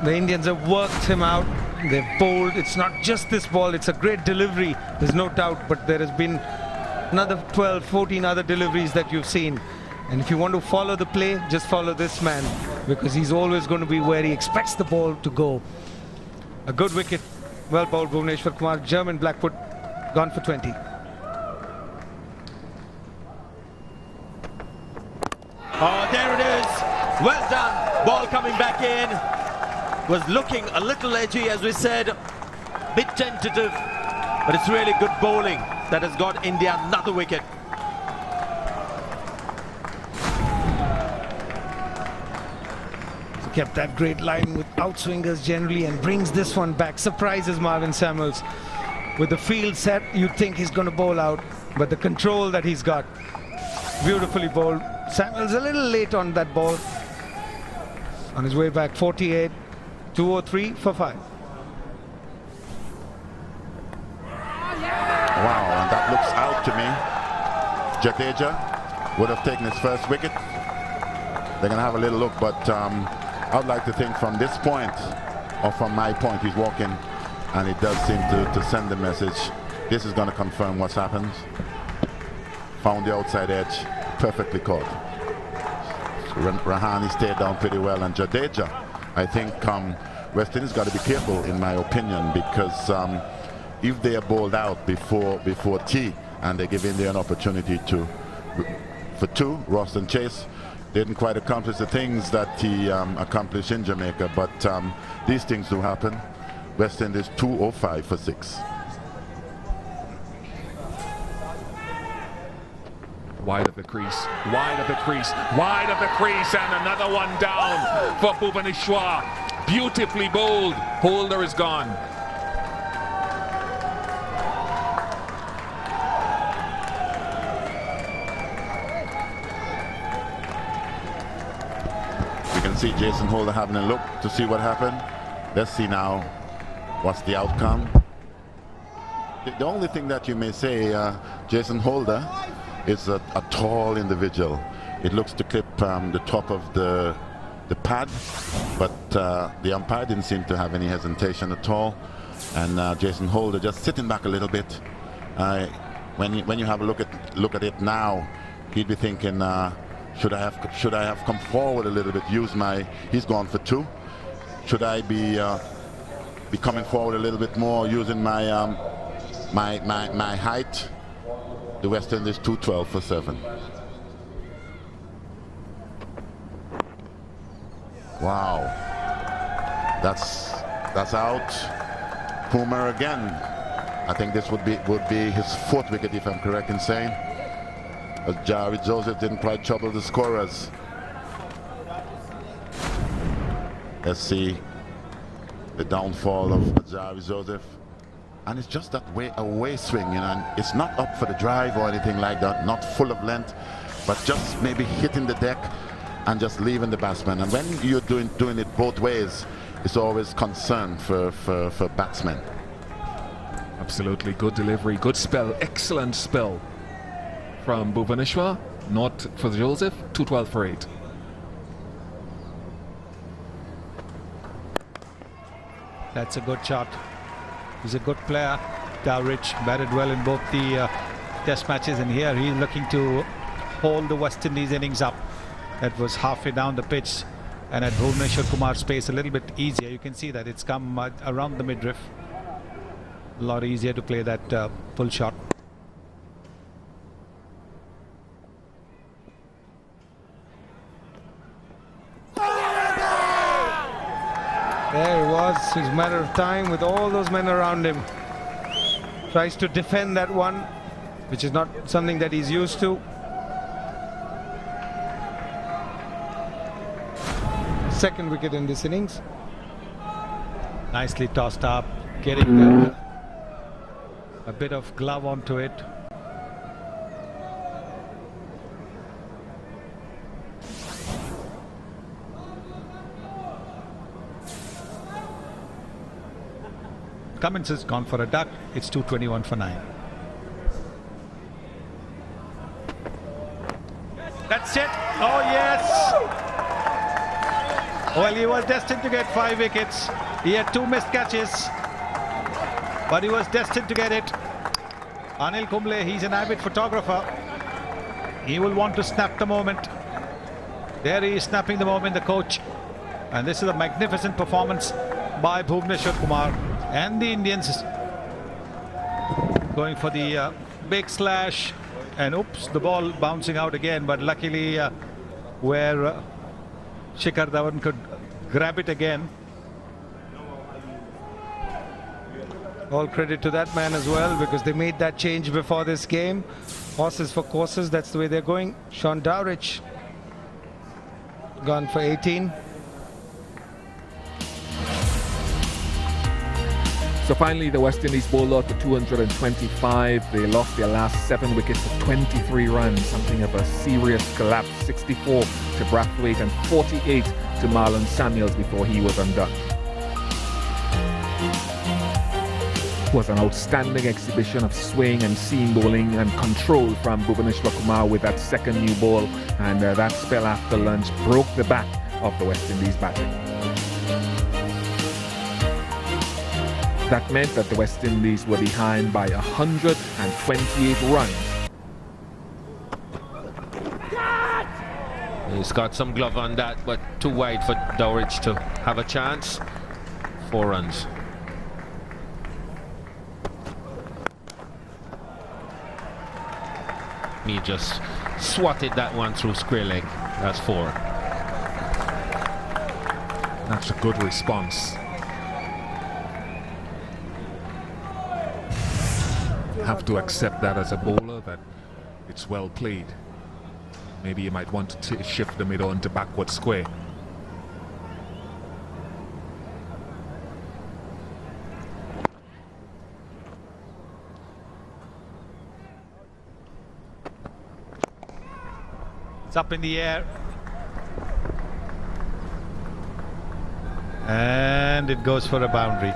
[SPEAKER 2] The Indians have worked him out. They've bowled. It's not just this ball, it's a great delivery, there's no doubt, but there has been another 12, 14 other deliveries that you've seen. And if you want to follow the play, just follow this man, because he's always going to be where he expects the ball to go. A good wicket. Well bowled, Bhuvaneshwar Kumar. German Blackwood gone for 20.
[SPEAKER 4] Oh, there it is. Well done. Ball coming back in. Was looking a little edgy, as we said, bit tentative, but it's really good bowling that has got India another wicket.
[SPEAKER 2] So kept that great line with outswingers generally and brings this one back. Surprises Marlon Samuels. With the field set, you'd think he's going to bowl out, but the control that he's got, beautifully bowled. Samuels a little late on that ball. On his way back, 48. 203 for 5.
[SPEAKER 5] looks out to me. Jadeja would have taken his first wicket. They're going to have a little look, but I would like to think from this point, or from my point, he's walking, and it does seem to send the message. This is going to confirm what's happened. Found the outside edge, perfectly caught. Rahane stayed down pretty well, and Jadeja, I think West Indies got to be careful, in my opinion, because if they are bowled out before tea and they give India an opportunity for two, Roston Chase didn't quite accomplish the things that he accomplished in Jamaica, but these things do happen. West Indies 205 for 6.
[SPEAKER 7] Wide of the crease, wide of the crease, wide of the crease, and another one down for Bhuvaneshwar. Beautifully bowled. Holder is gone.
[SPEAKER 5] You can see Jason Holder having a look to see what happened. Let's see now what's the outcome. The only thing that you may say, Jason Holder is a tall individual. It looks to clip the top of the pad, but the umpire didn't seem to have any hesitation at all, and Jason Holder just sitting back a little bit. When you have a look at it now, he'd be thinking, should I have come forward a little bit? He's gone for 2. Should I be coming forward a little bit more, using my my height? The West Indies 212 for 7. Wow, that's out. Poomer again. I think this would be his 4th wicket, if I'm correct in saying. As Jared Joseph didn't quite trouble the scorers. Let's see the downfall of Jared Joseph. And it's just that away swing, you know, and it's not up for the drive or anything like that, not full of length, but just maybe hitting the deck and just leaving the batsman. And when you're doing it both ways, it's always concern for batsmen.
[SPEAKER 7] Absolutely good delivery, good spell, excellent spell from Bhuvaneshwar. Not for Joseph. 212 for 8.
[SPEAKER 3] That's a good shot. He's a good player. Dowrich batted well in both the test matches, and here he's looking to hold the West Indies innings up. That was halfway down the pitch, and at Bhuvaneshwar Kumar's pace a little bit easier. You can see that it's come around the midriff. A lot easier to play that full shot.
[SPEAKER 2] There he was. It's a matter of time with all those men around him. Tries to defend that one, which is not something that he's used to. Second wicket in this innings.
[SPEAKER 3] Nicely tossed up, getting a bit of glove onto it. Cummins has gone for a duck. It's 221 for 9. That's it. Oh yes. Well, he was destined to get 5 wickets. He had 2 missed catches, but he was destined to get it. Anil Kumble, he's an avid photographer. He will want to snap the moment. There he is snapping the moment, the coach. And this is a magnificent performance by Bhuvaneshwar Kumar. And the Indians going for the big slash, and oops, the ball bouncing out again, but luckily where Shikhar Dhawan could grab it again.
[SPEAKER 2] All credit to that man as well, because they made that change before this game. Horses for courses, that's the way they're going. Sean Dowrich gone for 18.
[SPEAKER 1] So finally, the West Indies bowled out for 225. They lost their last 7 wickets for 23 runs, something of a serious collapse. 64 to Brathwaite and 48 to Marlon Samuels before he was undone. was an outstanding exhibition of swing and seam bowling and control from Bhuvaneshwar Kumar with that second new ball, and that spell after lunch broke the back of the West Indies batting. That meant that the West Indies were behind by 128 runs.
[SPEAKER 6] He's got some glove on that, but too wide for Dowridge to have a chance. 4 runs. He just swatted that one through square leg. That's 4.
[SPEAKER 7] That's a good response. Have to accept that as a bowler, that it's well played. Maybe you might want to shift the middle into backward square.
[SPEAKER 3] It's up in the air. And it goes for a boundary.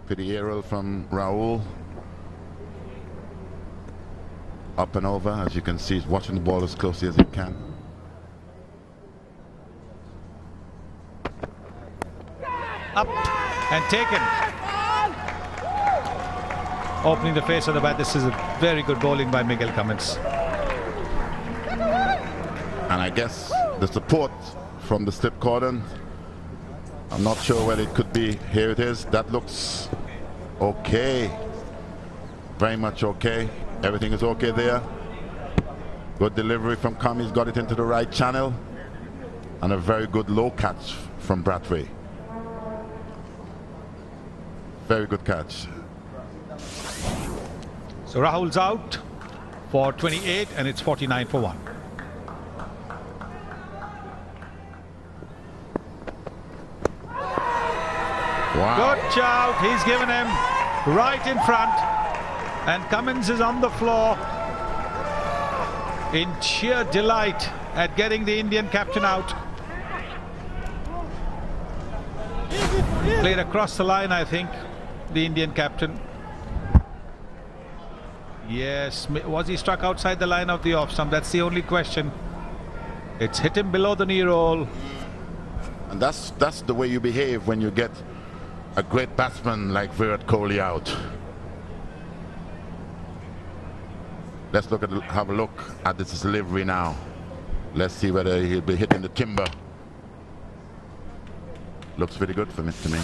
[SPEAKER 5] Pretty aerial from Rahul. Up and over, as you can see, he's watching the ball as closely as he can.
[SPEAKER 3] Up and taken. Opening the face of the bat. This is a very good bowling by Miguel Cummins.
[SPEAKER 5] And I guess the support from the slip cordon, I'm not sure whether it could be. Here it is. That looks okay. Very much okay. Everything is okay there. Good delivery from Cummins. Got it into the right channel. And a very good low catch from Bradway. Very good catch.
[SPEAKER 3] So Rahul's out for 28 and it's 49 for 1.
[SPEAKER 5] Wow.
[SPEAKER 3] Good shout. He's given him right in front. And Cummins is on the floor in sheer delight at getting the Indian captain out. Played across the line, I think, the Indian captain. Yes, was he struck outside the line of the off stump? That's the only question. It's hit him below the knee roll.
[SPEAKER 5] And that's the way you behave when you get a great batsman like Virat Kohli out. Let's have a look at this delivery now. Let's see whether he'll be hitting the timber. Looks pretty good for me, to me.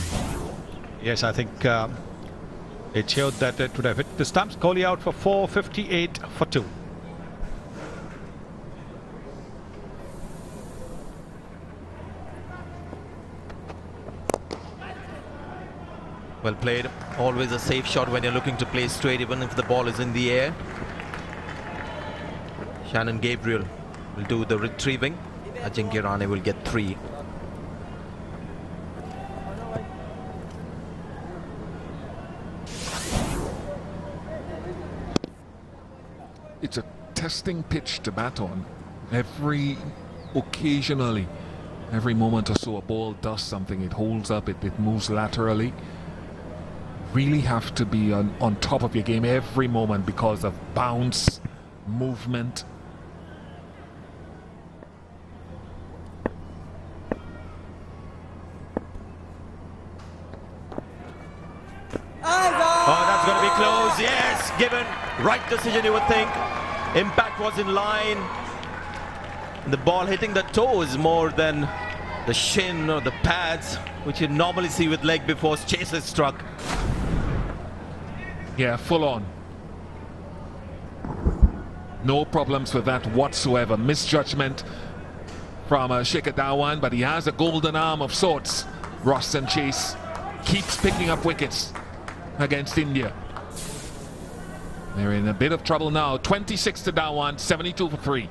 [SPEAKER 3] Yes, I think it showed that it would have hit the stumps. Kohli out for 458 for 2.
[SPEAKER 4] Well played. Always a safe shot when you're looking to play straight, even if the ball is in the air. Shannon Gabriel will do the retrieving. Ajinkya Rahane will get 3.
[SPEAKER 7] It's a testing pitch to bat on. Occasionally, every moment or so, a ball does something. It holds up, it moves laterally. Really have to be on top of your game every moment because of bounce, movement.
[SPEAKER 4] Oh, that's going to be close. Yes, given. Right decision, you would think. Impact was in line. The ball hitting the toes more than the shin or the pads, which you normally see with leg before Chase is struck.
[SPEAKER 7] Yeah, full on. No problems with that whatsoever. Misjudgment from Shikhar Dhawan, but he has a golden arm of sorts. Roston Chase keeps picking up wickets against India. They're in a bit of trouble now. 26 to Dhawan, 72 for 3.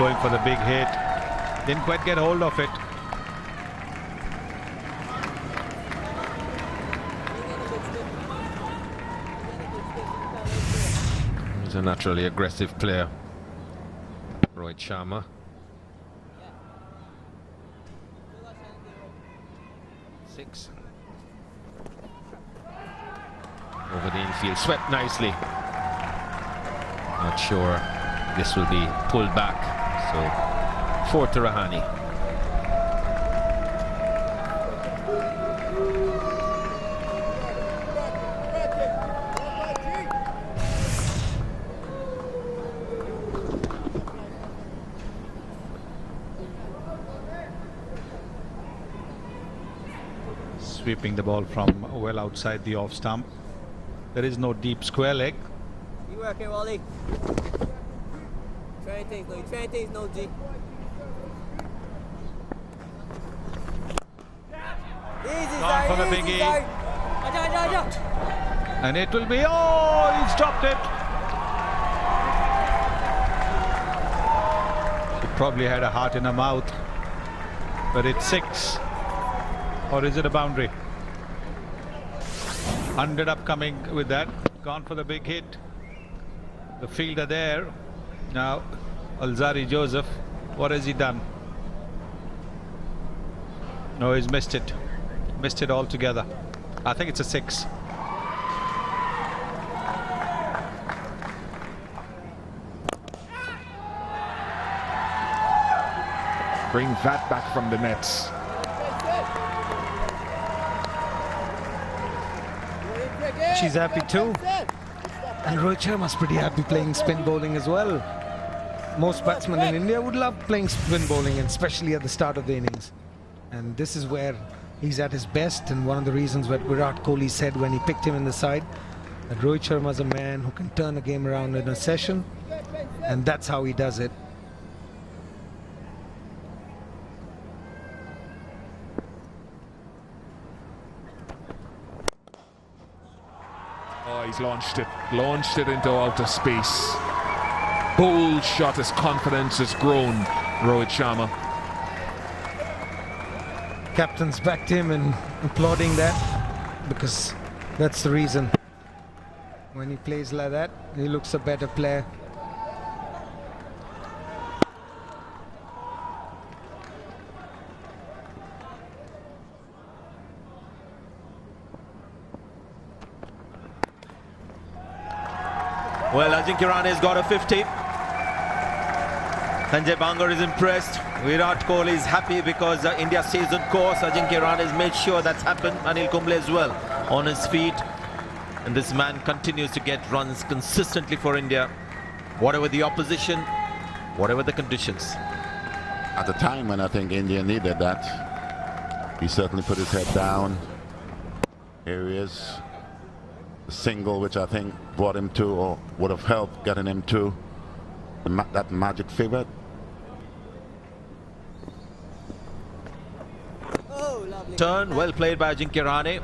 [SPEAKER 3] going for the big hit. Didn't quite get hold of it.
[SPEAKER 6] He's a naturally aggressive player, Rohit Sharma. Six. Over the infield, swept nicely. Not sure this will be pulled back. So 4 to Rahane.
[SPEAKER 3] Sweeping the ball from well outside the off stump. There is no deep square leg.
[SPEAKER 8] You working, Wally? Train things, no G. Easy,
[SPEAKER 3] Gone for the biggie. And it will be, oh, he's dropped it. He probably had a heart in her mouth, but it's 6. Or is it a boundary? Ended up coming with that. Gone for the big hit. The fielder there. Now, Alzari Joseph. What has he done? No, he's missed it. Missed it altogether. I think it's a 6.
[SPEAKER 1] Bring that back from the nets.
[SPEAKER 2] She's happy too. And Rohit Sharma's pretty happy playing spin bowling as well. Most batsmen in India would love playing spin bowling, and especially at the start of the innings. And this is where he's at his best, and one of the reasons what Virat Kohli said when he picked him in the side, that Rohit Sharma's a man who can turn a game around in a session, and that's how he does it.
[SPEAKER 1] Oh, he's launched it into outer space. Bold shot, his confidence has grown, Rohit Sharma.
[SPEAKER 2] Captain's backed him and applauding that, because that's the reason. When he plays like that, he looks a better player.
[SPEAKER 4] Well, Ajinkya Rahane has got a 50. Sanjay Bangar is impressed. Virat Kohli is happy because India stays on course. Ajinkya Rahane has made sure that's happened. Anil Kumble as well on his feet. And this man continues to get runs consistently for India. Whatever the opposition, whatever the conditions.
[SPEAKER 5] At the time when I think India needed that, he certainly put his head down. Here he is. The single which I think brought him to, or would have helped getting him to, that magic figure.
[SPEAKER 8] Oh, lovely.
[SPEAKER 4] Turn, well played by Ajinkya Rahane.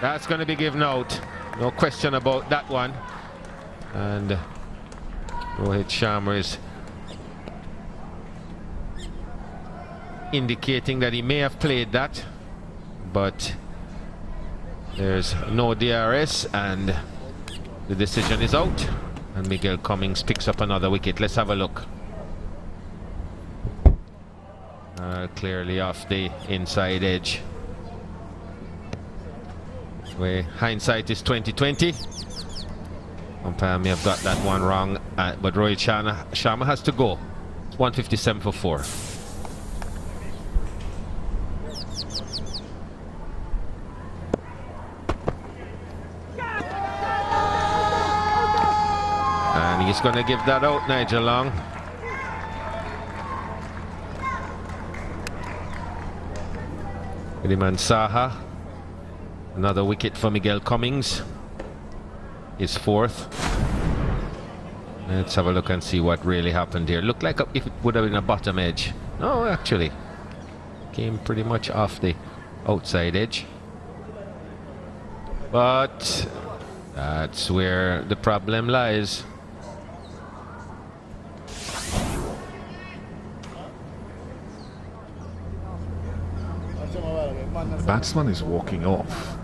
[SPEAKER 6] That's going to be given out. No question about that one. And Rohit Sharma is indicating that he may have played that, but there's no DRS and the decision is out, and Miguel Cummings picks up another wicket. Let's have a look. Clearly off the inside edge. Where hindsight is 2020. Umpire may have got that one wrong, but Rohit Sharma has to go. It's 157 for 4. And he's going to give that out, Nigel Long. Iliman Saha. Another wicket for Miguel Cummings. His 4th. Let's have a look and see what really happened here. Looked like if it would have been a bottom edge. No, actually. Came pretty much off the outside edge. But That's where the problem lies.
[SPEAKER 7] The batsman is walking off.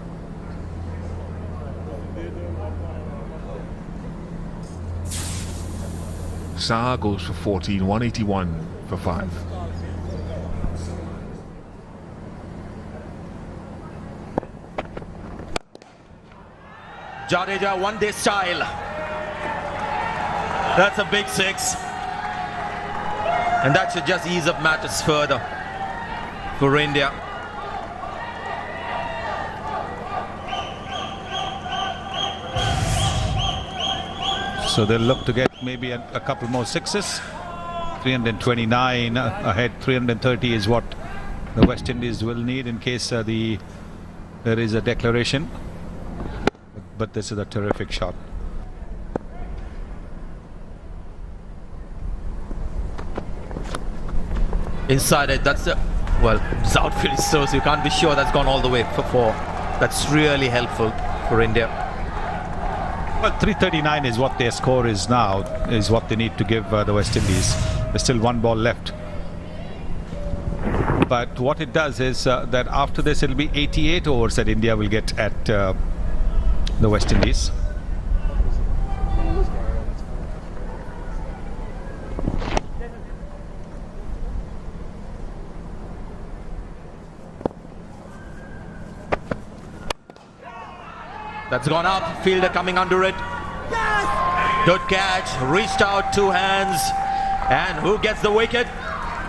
[SPEAKER 7] Saha goes for 14, 181 for 5.
[SPEAKER 4] Jadeja one-day style. That's a big 6. And that should just ease up matters further for India.
[SPEAKER 3] So they'll look to get maybe a couple more 6s. 329 ahead. 330 is what the West Indies will need in case there is a declaration. But this is a terrific shot.
[SPEAKER 4] Inside it, that's well, it's outfield so you can't be sure that's gone all the way for 4. That's really helpful for India.
[SPEAKER 3] Well, 339 is what their score is now, is what they need to give the West Indies. There's still 1 ball left. But what it does is that after this it'll be 88 overs that India will get at the West Indies.
[SPEAKER 4] That's gone up. Fielder coming under it. Good catch. Reached out, 2 hands. And who gets the wicket?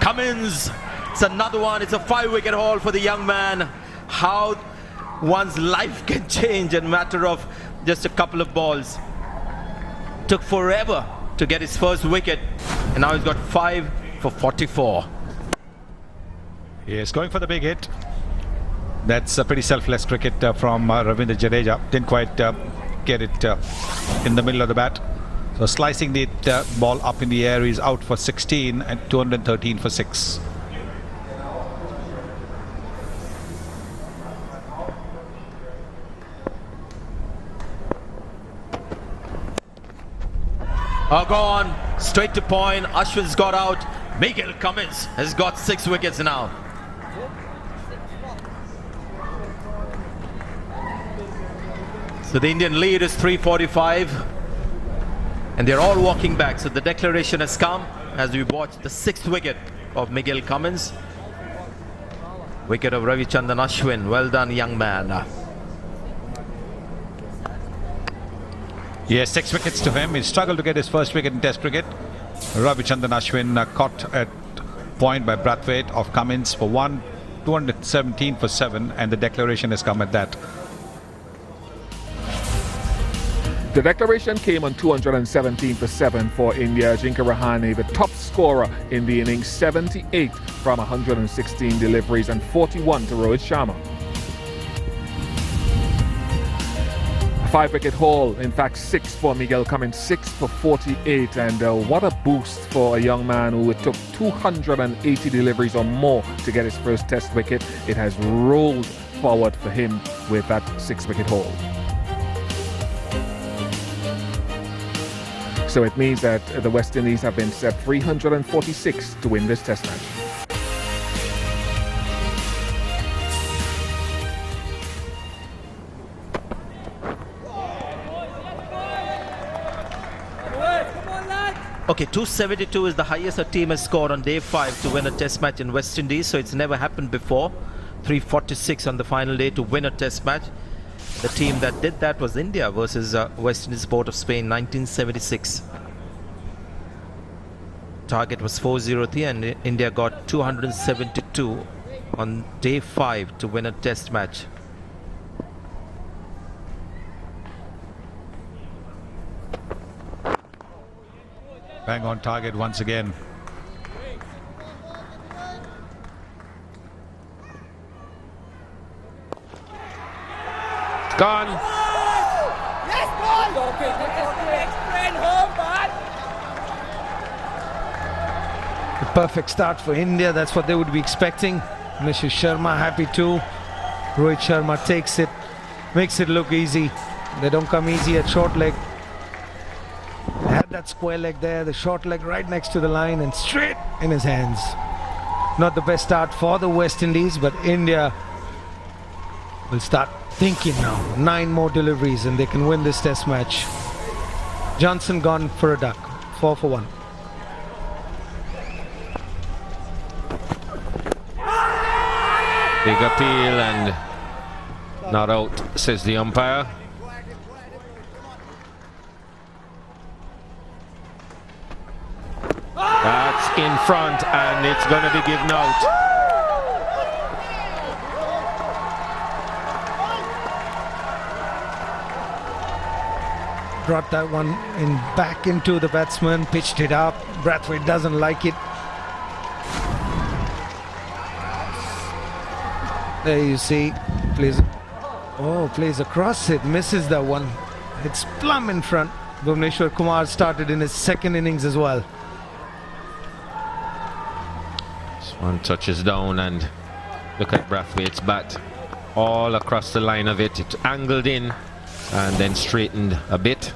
[SPEAKER 4] Cummins. It's another one. It's a 5-wicket haul for the young man. How one's life can change in a matter of just a couple of balls. Took forever to get his first wicket. And now he's got 5 for 44.
[SPEAKER 3] Yes, going for the big hit. That's a pretty selfless cricket from Ravindra Jadeja. Didn't quite get it in the middle of the bat. So slicing the ball up in the air, is out for 16 and 213 for 6.
[SPEAKER 4] Gone straight to point. Ashwin's got out. Miguel Cummins has got 6 wickets now. So the Indian lead is 345 and they're all walking back. So the declaration has come as we watch the 6th wicket of Miguel Cummins. Wicket of Ravichandran Ashwin. Well done, young man.
[SPEAKER 3] Yes, 6 wickets to him. He struggled to get his first wicket in Test cricket. Ravichandran Ashwin caught at point by Brathwaite of Cummins for 1, 217 for 7, and the declaration has come at that.
[SPEAKER 1] The declaration came on 217 for 7 for India. Ajinkya Rahane, the top scorer in the innings, 78 from 116 deliveries and 41 to Rohit Sharma. A 5-wicket haul, in fact 6 for Miguel Cummins, 6 for 48, and what a boost for a young man who it took 280 deliveries or more to get his first Test wicket. It has rolled forward for him with that 6-wicket haul. So it means that the West Indies have been set 346 to win this Test match.
[SPEAKER 4] Okay, 272 is the highest a team has scored on day 5 to win a Test match in West Indies. So it's never happened before. 346 on the final day to win a Test match. The team that did that was India versus West Indies Port of Spain, 1976. Target was 403 and India got 272 on day 5 to win a Test match.
[SPEAKER 3] Bang on target once again.
[SPEAKER 6] Gone.
[SPEAKER 2] The perfect start for India. That's what they would be expecting. Mr. Sharma happy too. Rohit Sharma takes it, makes it look easy. They don't come easy at short leg. They had that square leg there, the short leg right next to the line and straight in his hands. Not the best start for the West Indies, but India will start thinking now. 9 more deliveries and they can win this test match. Johnson gone for a duck. 4 for 1.
[SPEAKER 6] Big appeal and not out, says the umpire. That's in front and it's going to be given out.
[SPEAKER 2] Brought that one in back into the batsman, pitched it up. Brathwaite doesn't like it. There you see, plays across it, misses that one. It's plumb in front. Bhuvneshwar Kumar started in his second innings as well.
[SPEAKER 6] This one touches down and look at Brathwaite's bat all across the line of it. It angled in and then straightened a bit.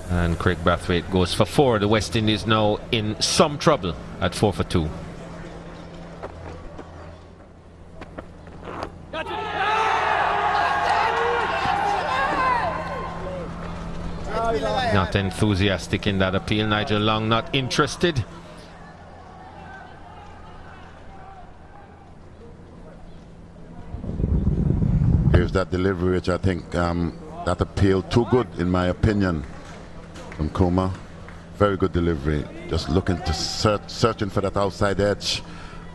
[SPEAKER 6] And Craig Brathwaite goes for 4. The West Indies now in some trouble at 4 for 2. Not enthusiastic in that appeal. Nigel Long not interested.
[SPEAKER 5] Here's that delivery, which I think that appeal too good in my opinion from Kumar. Very good delivery. Just looking to searching for that outside edge.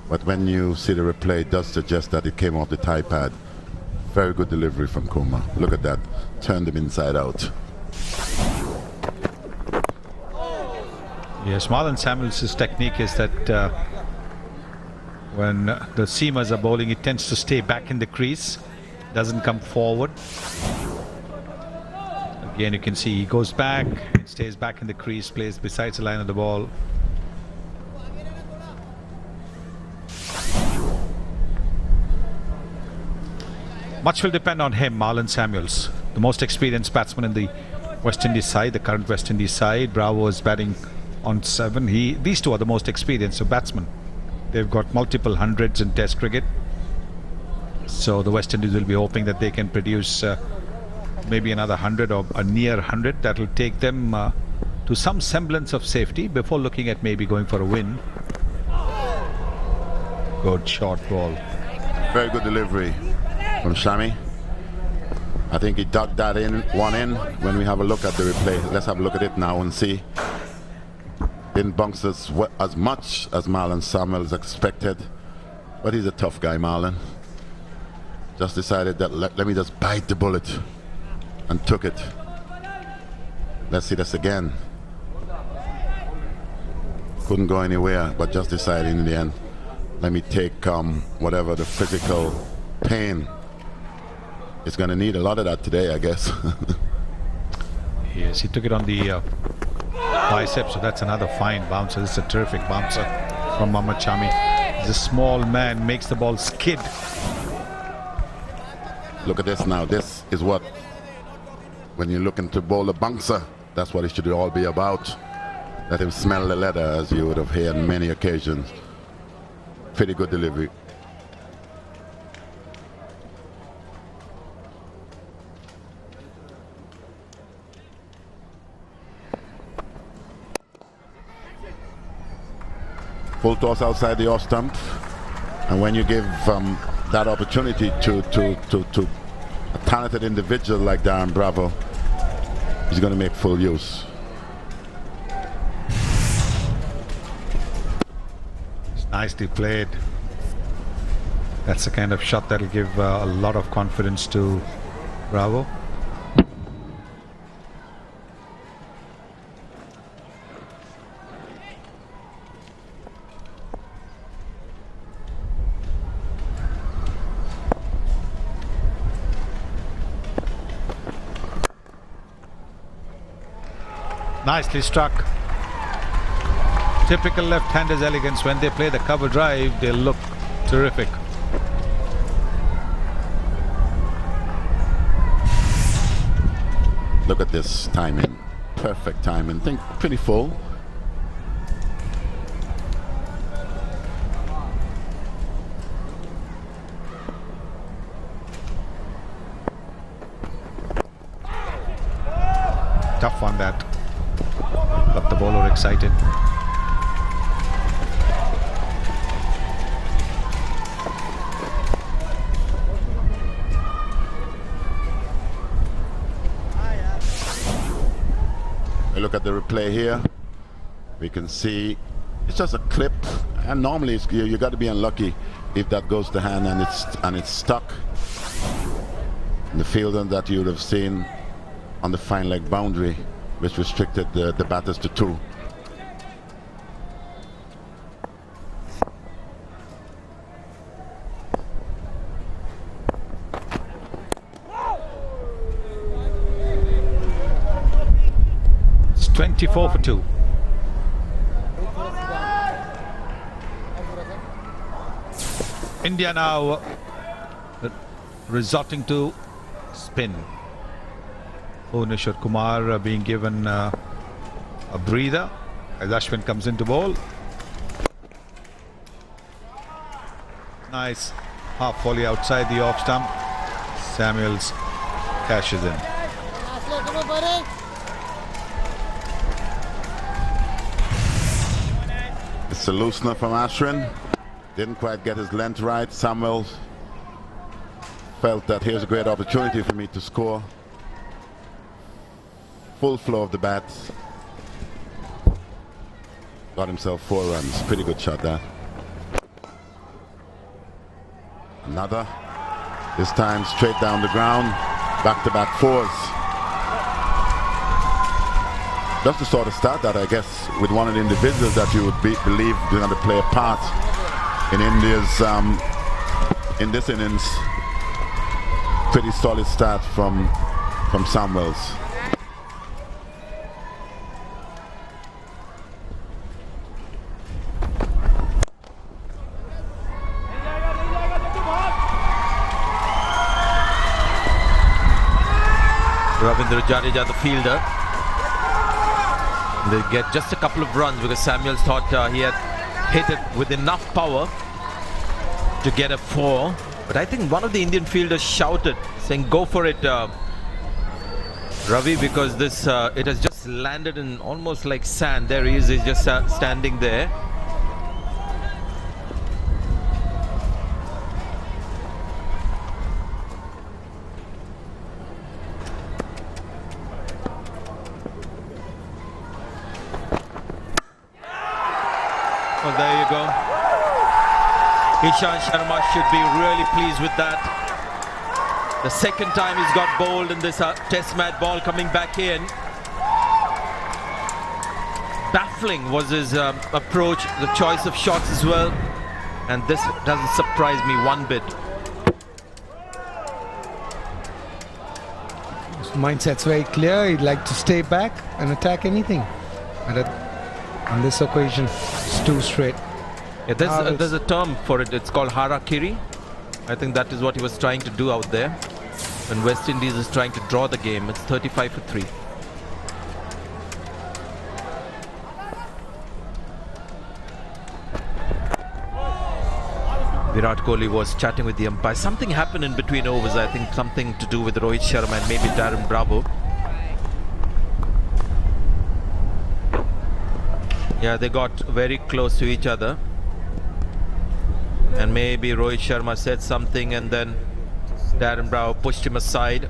[SPEAKER 5] But when you see the replay, it does suggest that it came off the tie pad. Very good delivery from Kumar. Look at that. Turned him inside out.
[SPEAKER 3] Yes, Marlon Samuels' technique is that when the seamers are bowling, it tends to stay back in the crease, doesn't come forward. Again, you can see he goes back, it stays back in the crease, plays besides the line of the ball. Much will depend on him, Marlon Samuels, the most experienced batsman in the West Indies side, the current West Indies side. Bravo is batting on 7. These two are the most experienced of batsmen. They've got multiple hundreds in Test cricket. So the West Indies will be hoping that they can produce maybe another 100 or a near 100. That will take them to some semblance of safety before looking at maybe going for a win. Good short ball.
[SPEAKER 5] Very good delivery from Shami. I think he dug that one in. When we have a look at the replay, let's have a look at it now and see. Didn't bounce as much as Marlon Samuels expected, but he's a tough guy, Marlon. Just decided that let me just bite the bullet and took it. Let's see this again. Couldn't go anywhere, but just decided in the end, let me take whatever the physical pain. It's going to need a lot of that today, I guess.
[SPEAKER 3] Yes, he took it on the bicep, so that's another fine bouncer. This is a terrific bouncer from Mohammad Shami. He's a small man, makes the ball skid.
[SPEAKER 5] Look at this now. This is what, when you're looking to bowl a bouncer, that's what it should all be about. Let him smell the leather, as you would have heard on many occasions. Pretty good delivery. Full toss outside the off stump, and when you give that opportunity to a talented individual like Darren Bravo, he's going to make full use.
[SPEAKER 3] It's nicely played. That's the kind of shot that'll give a lot of confidence to Bravo. Nicely struck. Typical left-handers elegance. When they play the cover drive, they look terrific.
[SPEAKER 5] Look at this timing. Perfect timing. Think pretty full.
[SPEAKER 3] Tough one that. Got the bowler excited.
[SPEAKER 5] Look at the replay here. We can see it's just a clip, and normally it's, you got to be unlucky if that goes to hand and it's stuck in the fielder that you would have seen on the fine leg boundary, which restricted the batters to 2.
[SPEAKER 3] It's 24 for 2. India now resorting to spin. Bhuvneshwar Kumar being given a breather as Ashwin comes into bowl. Nice half volley outside the off stump. Samuels cashes in.
[SPEAKER 5] It's a loosener from Ashwin. Didn't quite get his length right. Samuels felt that here's a great opportunity for me to score. Full flow of the bat. Got himself 4 runs. Pretty good shot there. Another. This time straight down the ground. Back-to-back 4s. Just to sort of start that, I guess, with one of the individuals that you would believe is going to play a part in India's in this innings. Pretty solid start from Samuels.
[SPEAKER 4] Ravindra Jadeja, the fielder. They get just a couple of runs because Samuels thought he had hit it with enough power to get a 4. But I think one of the Indian fielders shouted, saying, "Go for it, Ravi," because this it has just landed in almost like sand. There he is, he's just standing there. Oh, there you go. Ishant Sharma should be really pleased with that. The second time he's got bowled in this test match, ball coming back in. Baffling was his approach, the choice of shots as well. And this doesn't surprise me one bit.
[SPEAKER 2] His mindset's very clear. He'd like to stay back and attack anything. But on this occasion, it's 2 straight.
[SPEAKER 4] Yeah, there's a term for it. It's called harakiri. I think that is what he was trying to do out there. When West Indies is trying to draw the game, it's 35 for 3. Virat Kohli was chatting with the umpire. Something happened in between overs. I think something to do with Rohit Sharma and maybe Darren Bravo. Yeah, they got very close to each other. And maybe Rohit Sharma said something and then Darren Bravo pushed him aside.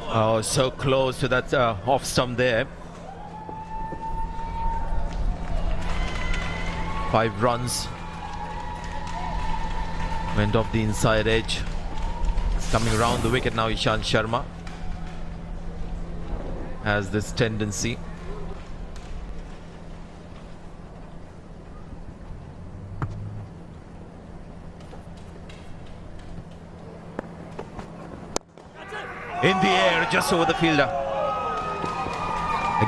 [SPEAKER 4] Oh, so close to that off stump there. 5 runs. Went off the inside edge. It's coming around the wicket now. Ishant Sharma has this tendency. In the air, just over the fielder.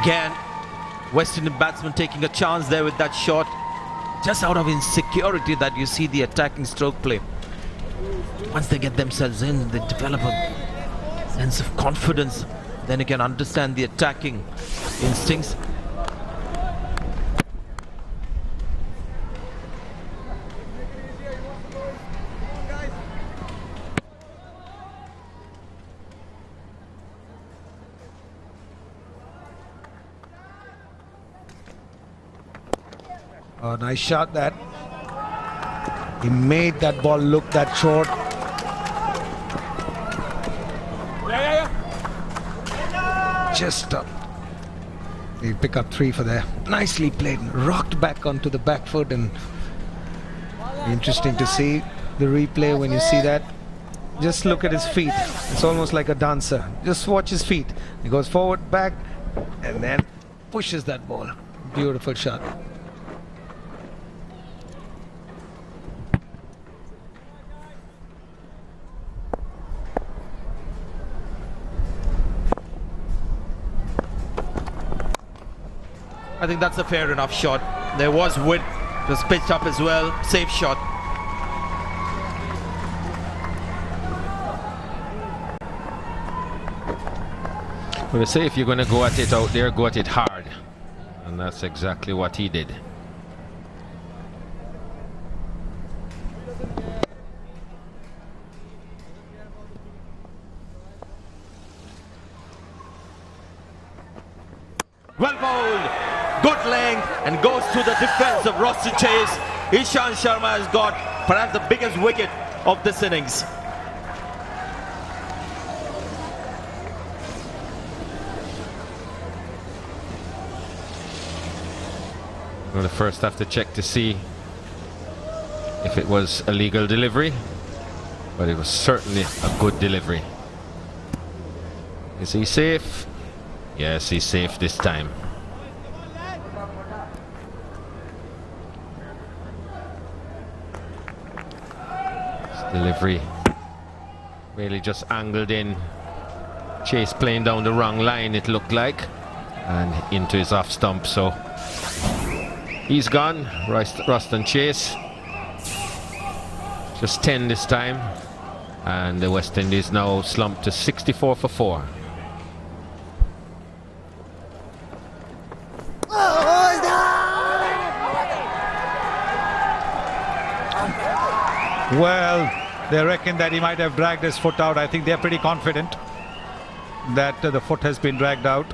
[SPEAKER 4] Again, West Indian batsman taking a chance there with that shot. Just out of insecurity that you see the attacking stroke play. Once they get themselves in, they develop a sense of confidence. Then you can understand the attacking instincts.
[SPEAKER 2] Oh, nice shot that. He made that ball look that short. Just he'll pick up 3 for there. Nicely played. Rocked back onto the back foot, and interesting to see the replay when you see that. Just look at his feet. It's almost like a dancer. Just watch his feet. He goes forward, back, and then pushes that ball. Beautiful shot.
[SPEAKER 4] I think that's a fair enough shot. There was width. It was pitched up as well. Safe shot.
[SPEAKER 6] Well, they say if you're going to go at it out there, go at it hard. And that's exactly what he did.
[SPEAKER 4] Well bowled. Good length and goes to the defense of Roston Chase. Ishant Sharma has got perhaps the biggest wicket of this innings.
[SPEAKER 6] We'll first have to check to see if it was a legal delivery, but it was certainly a good delivery. Is he safe? Yes, he's safe this time. Delivery really just angled in. Chase playing down the wrong line, it looked like, and into his off stump. So he's gone. Roston Chase just 10 this time, and the West Indies now slumped to 64 for 4.
[SPEAKER 3] Well, they reckon that he might have dragged his foot out. I think they're pretty confident that the foot has been dragged out.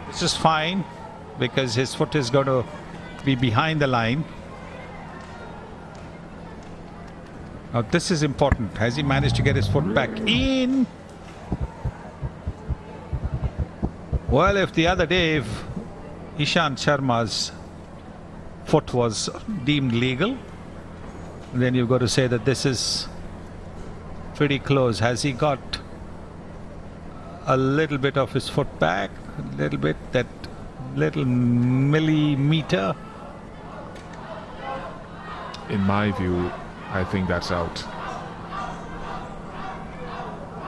[SPEAKER 3] This is fine because his foot is going to be behind the line. Now this is important. Has he managed to get his foot back in? Well, if the other day if Ishant Sharma's foot was deemed legal, then you've got to say that this is pretty close. Has he got a little bit of his foot back? A little bit, that little millimeter?
[SPEAKER 7] In my view, I think that's out.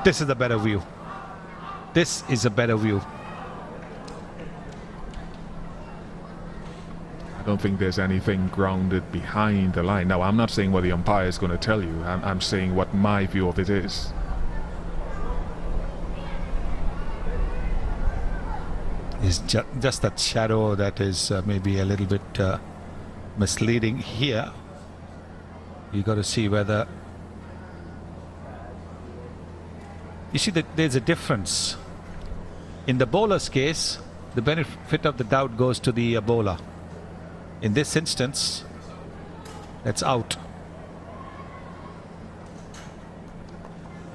[SPEAKER 3] This is the better view. This is a better view.
[SPEAKER 7] I don't think there's anything grounded behind the line. Now, I'm not saying what the umpire is going to tell you. I'm saying what my view of it is.
[SPEAKER 3] It's just that shadow that is maybe a little bit misleading here. You got to see whether you see that there's a difference. In the bowler's case, the benefit of the doubt goes to the bowler. In this instance, that's out.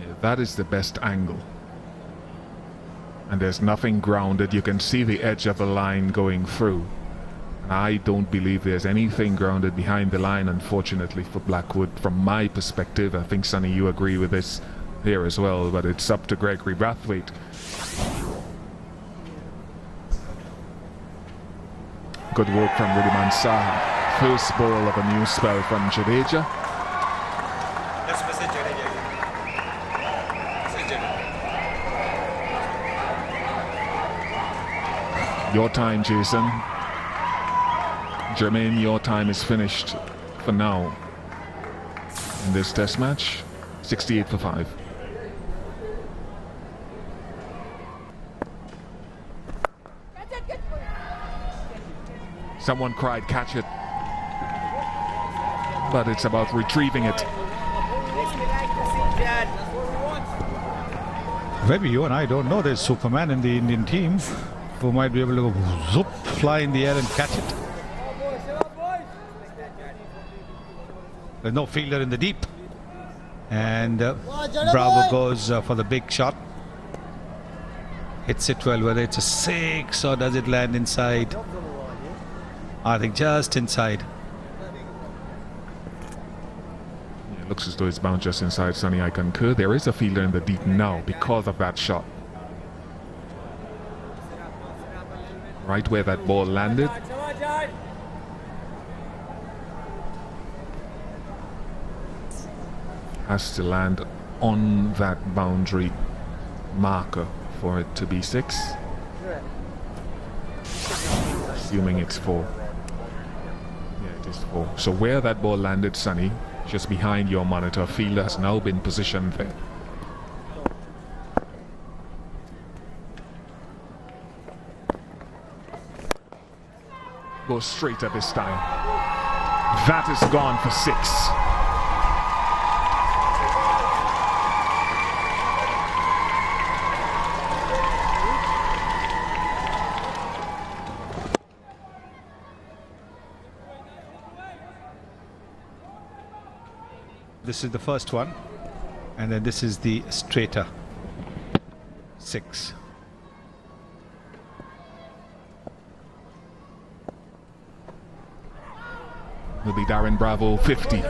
[SPEAKER 7] Yeah, that is the best angle. And there's nothing grounded. You can see the edge of the line going through. And I don't believe there's anything grounded behind the line, unfortunately, for Blackwood. From my perspective, I think, Sonny, you agree with this here as well, but it's up to Gregory Brathwaite. Good work from Wriddhiman Saha. First ball of a new spell from Jadeja. Your time, Jason. Jermaine, your time is finished for now in this test match. 68 for 5. Someone cried, catch it. But it's about retrieving it.
[SPEAKER 3] Maybe you and I don't know there's Superman in the Indian team who might be able to zoop, fly in the air and catch it. There's no fielder in the deep. And Bravo goes for the big shot. Hits it well, whether it's a 6 or does it land inside? I think just inside.
[SPEAKER 7] It looks as though it's bounced just inside, Sonny. I concur. There is a fielder in the deep now because of that shot. Right where that ball landed. Has to land on that boundary marker for it to be 6. Assuming it's 4. Yeah, it is 4. So where that ball landed, Sonny, just behind your monitor, fielder has now been positioned there. Goes straight at this time. That is gone for 6.
[SPEAKER 3] This is the first one, and then this is the straighter 6.
[SPEAKER 7] Will be Darren Bravo, 50.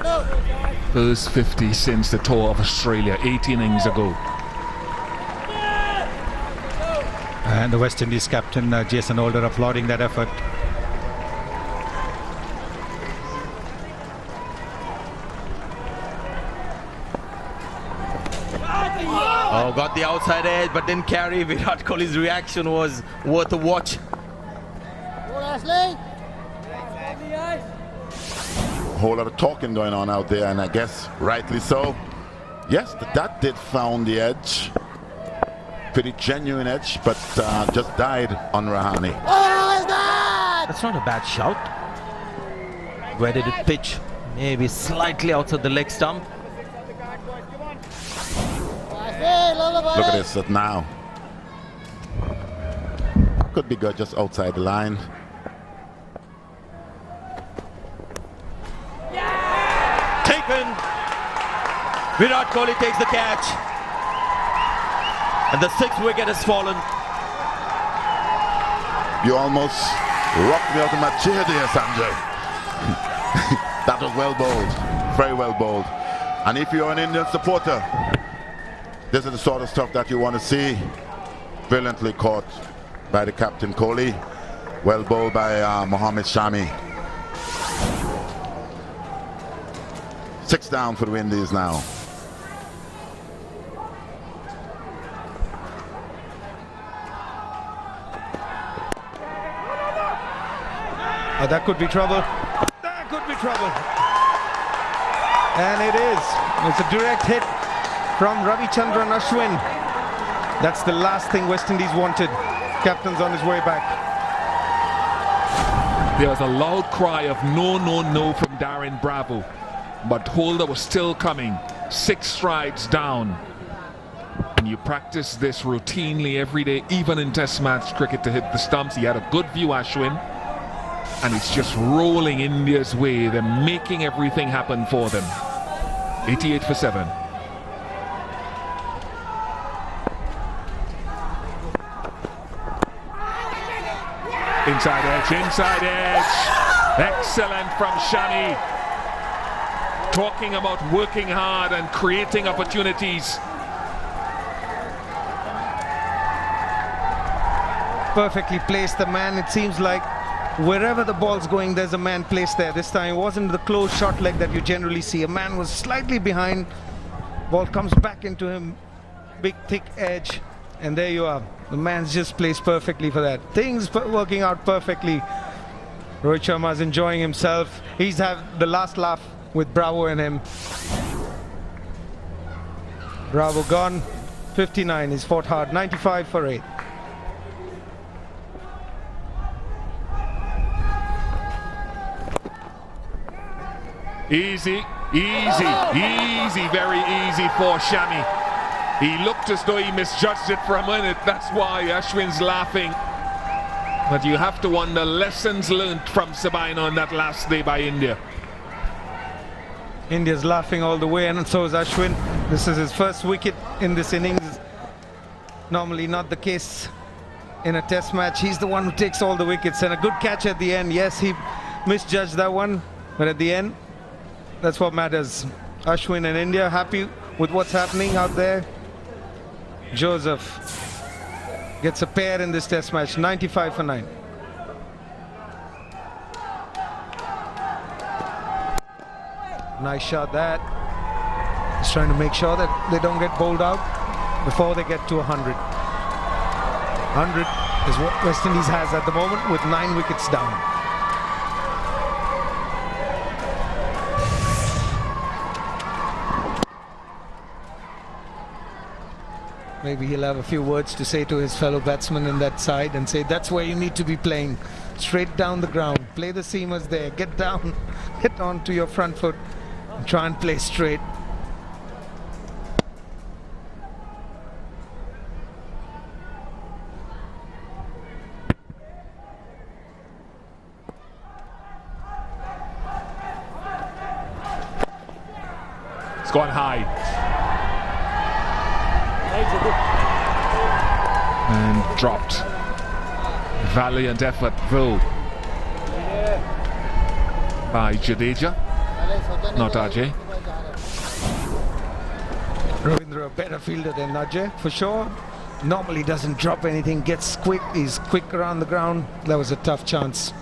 [SPEAKER 7] First 50 since the tour of Australia 8 innings ago.
[SPEAKER 3] And the West Indies captain Jason Holder applauding that effort.
[SPEAKER 4] Oh, got the outside edge but didn't carry. Virat Kohli's reaction was worth a watch.
[SPEAKER 5] A whole lot of talking going on out there, and I guess rightly so. Yes, that did found the edge. Pretty genuine edge, but just died on Rahane.
[SPEAKER 4] That's not a bad shout. Where did it pitch? Maybe slightly outside the leg stump.
[SPEAKER 5] Look at this now. Could be good just outside the line.
[SPEAKER 4] Taken. Virat Kohli takes the catch. And the 6th wicket has fallen.
[SPEAKER 5] You almost rocked me out of my chair there, Sanjay. That was well bowled. Very well bowled. And if you're an Indian supporter, this is the sort of stuff that you want to see. Brilliantly caught by the captain Kohli. Well bowled by Mohammad Shami. 6 down for the Windies now.
[SPEAKER 2] Oh, that could be trouble. That could be trouble. And it is. It's a direct hit from Ravichandran Ashwin. That's the last thing West Indies wanted. Captain's on his way back.
[SPEAKER 7] There was a loud cry of no, no, no from Darren Bravo. But Holder was still coming. 6 strides down. And you practice this routinely every day, even in Test match cricket, to hit the stumps. He had a good view, Ashwin. And it's just rolling India's way. They're making everything happen for them. 88 for 7. Inside edge, inside edge. Excellent from Shami. Talking about working hard and creating opportunities.
[SPEAKER 2] Perfectly placed, the man. It seems like wherever the ball's going, there's a man placed there. This time it wasn't the close short leg that you generally see. A man was slightly behind. Ball comes back into him. Big thick edge. And there you are. The man's just placed perfectly for that. Things working out perfectly. Rohit Sharma's enjoying himself. He's had the last laugh with Bravo and him. Bravo gone. 59. He's fought hard. 95 for 8.
[SPEAKER 7] Easy, very easy for Shami. He looked as though he misjudged it for a minute. That's why Ashwin's laughing. But you have to wonder, lessons learned from Sabina on that last day by India.
[SPEAKER 2] India's laughing all the way, and so is Ashwin. This is his first wicket in this innings. Normally not the case in a test match. He's the one who takes all the wickets, and a good catch at the end. Yes, he misjudged that one, but at the end, that's what matters. Ashwin and India happy with what's happening out there. Joseph gets a pair in this test match. 95 for 9. Nice shot that. He's trying to make sure that they don't get bowled out before they get to 100. 100 is what West Indies has at the moment with 9 wickets down. Maybe he'll have a few words to say to his fellow batsmen in that side and say, that's where you need to be playing. Straight down the ground. Play the seamers there. Get down. Get on to your front foot. And try and play straight.
[SPEAKER 7] It's gone high. And dropped. Valiant effort though by Jadeja, not Ajay.
[SPEAKER 2] Ravindra a better fielder than Ajay for sure. Normally doesn't drop anything, gets quick, he's quick around the ground. That was a tough chance.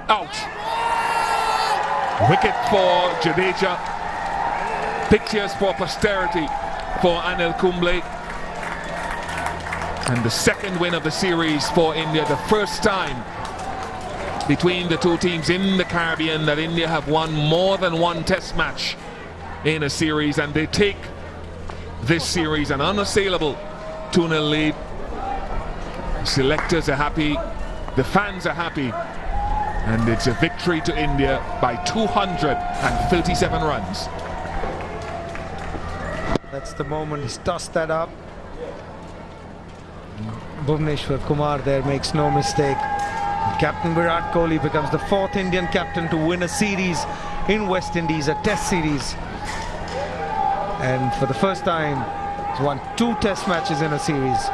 [SPEAKER 7] Out. Wicket for Jadeja. Pictures for posterity for Anil Kumble. And the second win of the series for India. The first time between the two teams in the Caribbean that India have won more than one test match in a series. And they take this series an unassailable 2-0 lead. The selectors are happy. The fans are happy. And it's a victory to India by 237 runs.
[SPEAKER 2] That's the moment. He's tossed that up. Bhuvneshwar Kumar there makes no mistake. Captain Virat Kohli becomes the 4th Indian captain to win a series in West Indies, a test series. And for the first time, he's won 2 test matches in a series.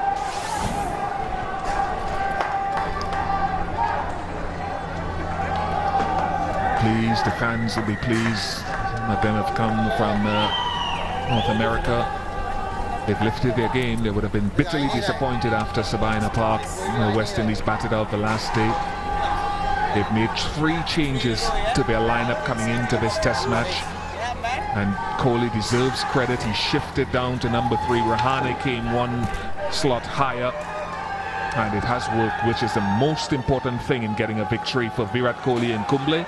[SPEAKER 7] Pleased, the fans will be pleased. Some of them have come from North America. They've lifted their game. They would have been bitterly disappointed after Sabina Park. West Indies batted out the last day. They've made 3 changes to their lineup coming into this test match. And Kohli deserves credit. He shifted down to number 3. Rahane came 1 slot higher. And it has worked, which is the most important thing in getting a victory for Virat Kohli and Kumble.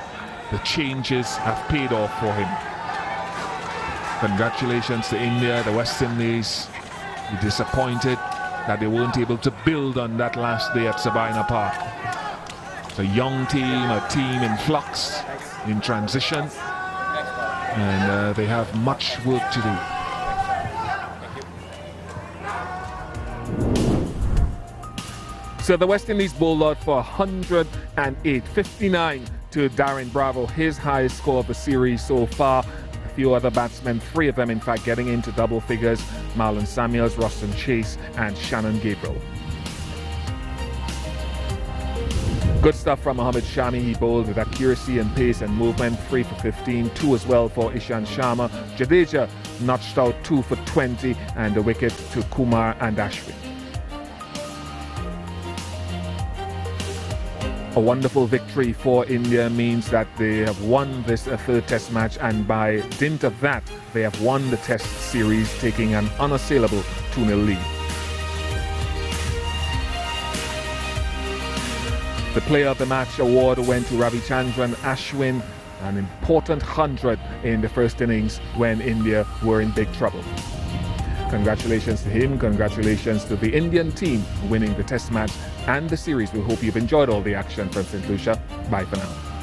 [SPEAKER 7] The changes have paid off for him. Congratulations to India, the West Indies. We're disappointed that they weren't able to build on that last day at Sabina Park. It's a young team, a team in flux, in transition, and they have much work to do.
[SPEAKER 1] So the West Indies bowled out for 108, 59 to Darren Bravo, his highest score of the series so far. A few other batsmen, 3 of them in fact getting into double figures: Marlon Samuels, Ruston Chase and Shannon Gabriel. Good stuff from Mohammad Shami. He bowled with accuracy and pace and movement, 3 for 15, 2 as well for Ishant Sharma. Jadeja notched out 2 for 20 and a wicket to Kumar and Ashwin. A wonderful victory for India means that they have won this third test match, and by dint of that, they have won the test series, taking an unassailable 2-0 lead. The Player of the Match award went to Ravichandran Ashwin, an important 100 in the first innings when India were in big trouble. Congratulations to him, congratulations to the Indian team winning the test match and the series. We hope you've enjoyed all the action from St. Lucia. Bye for now.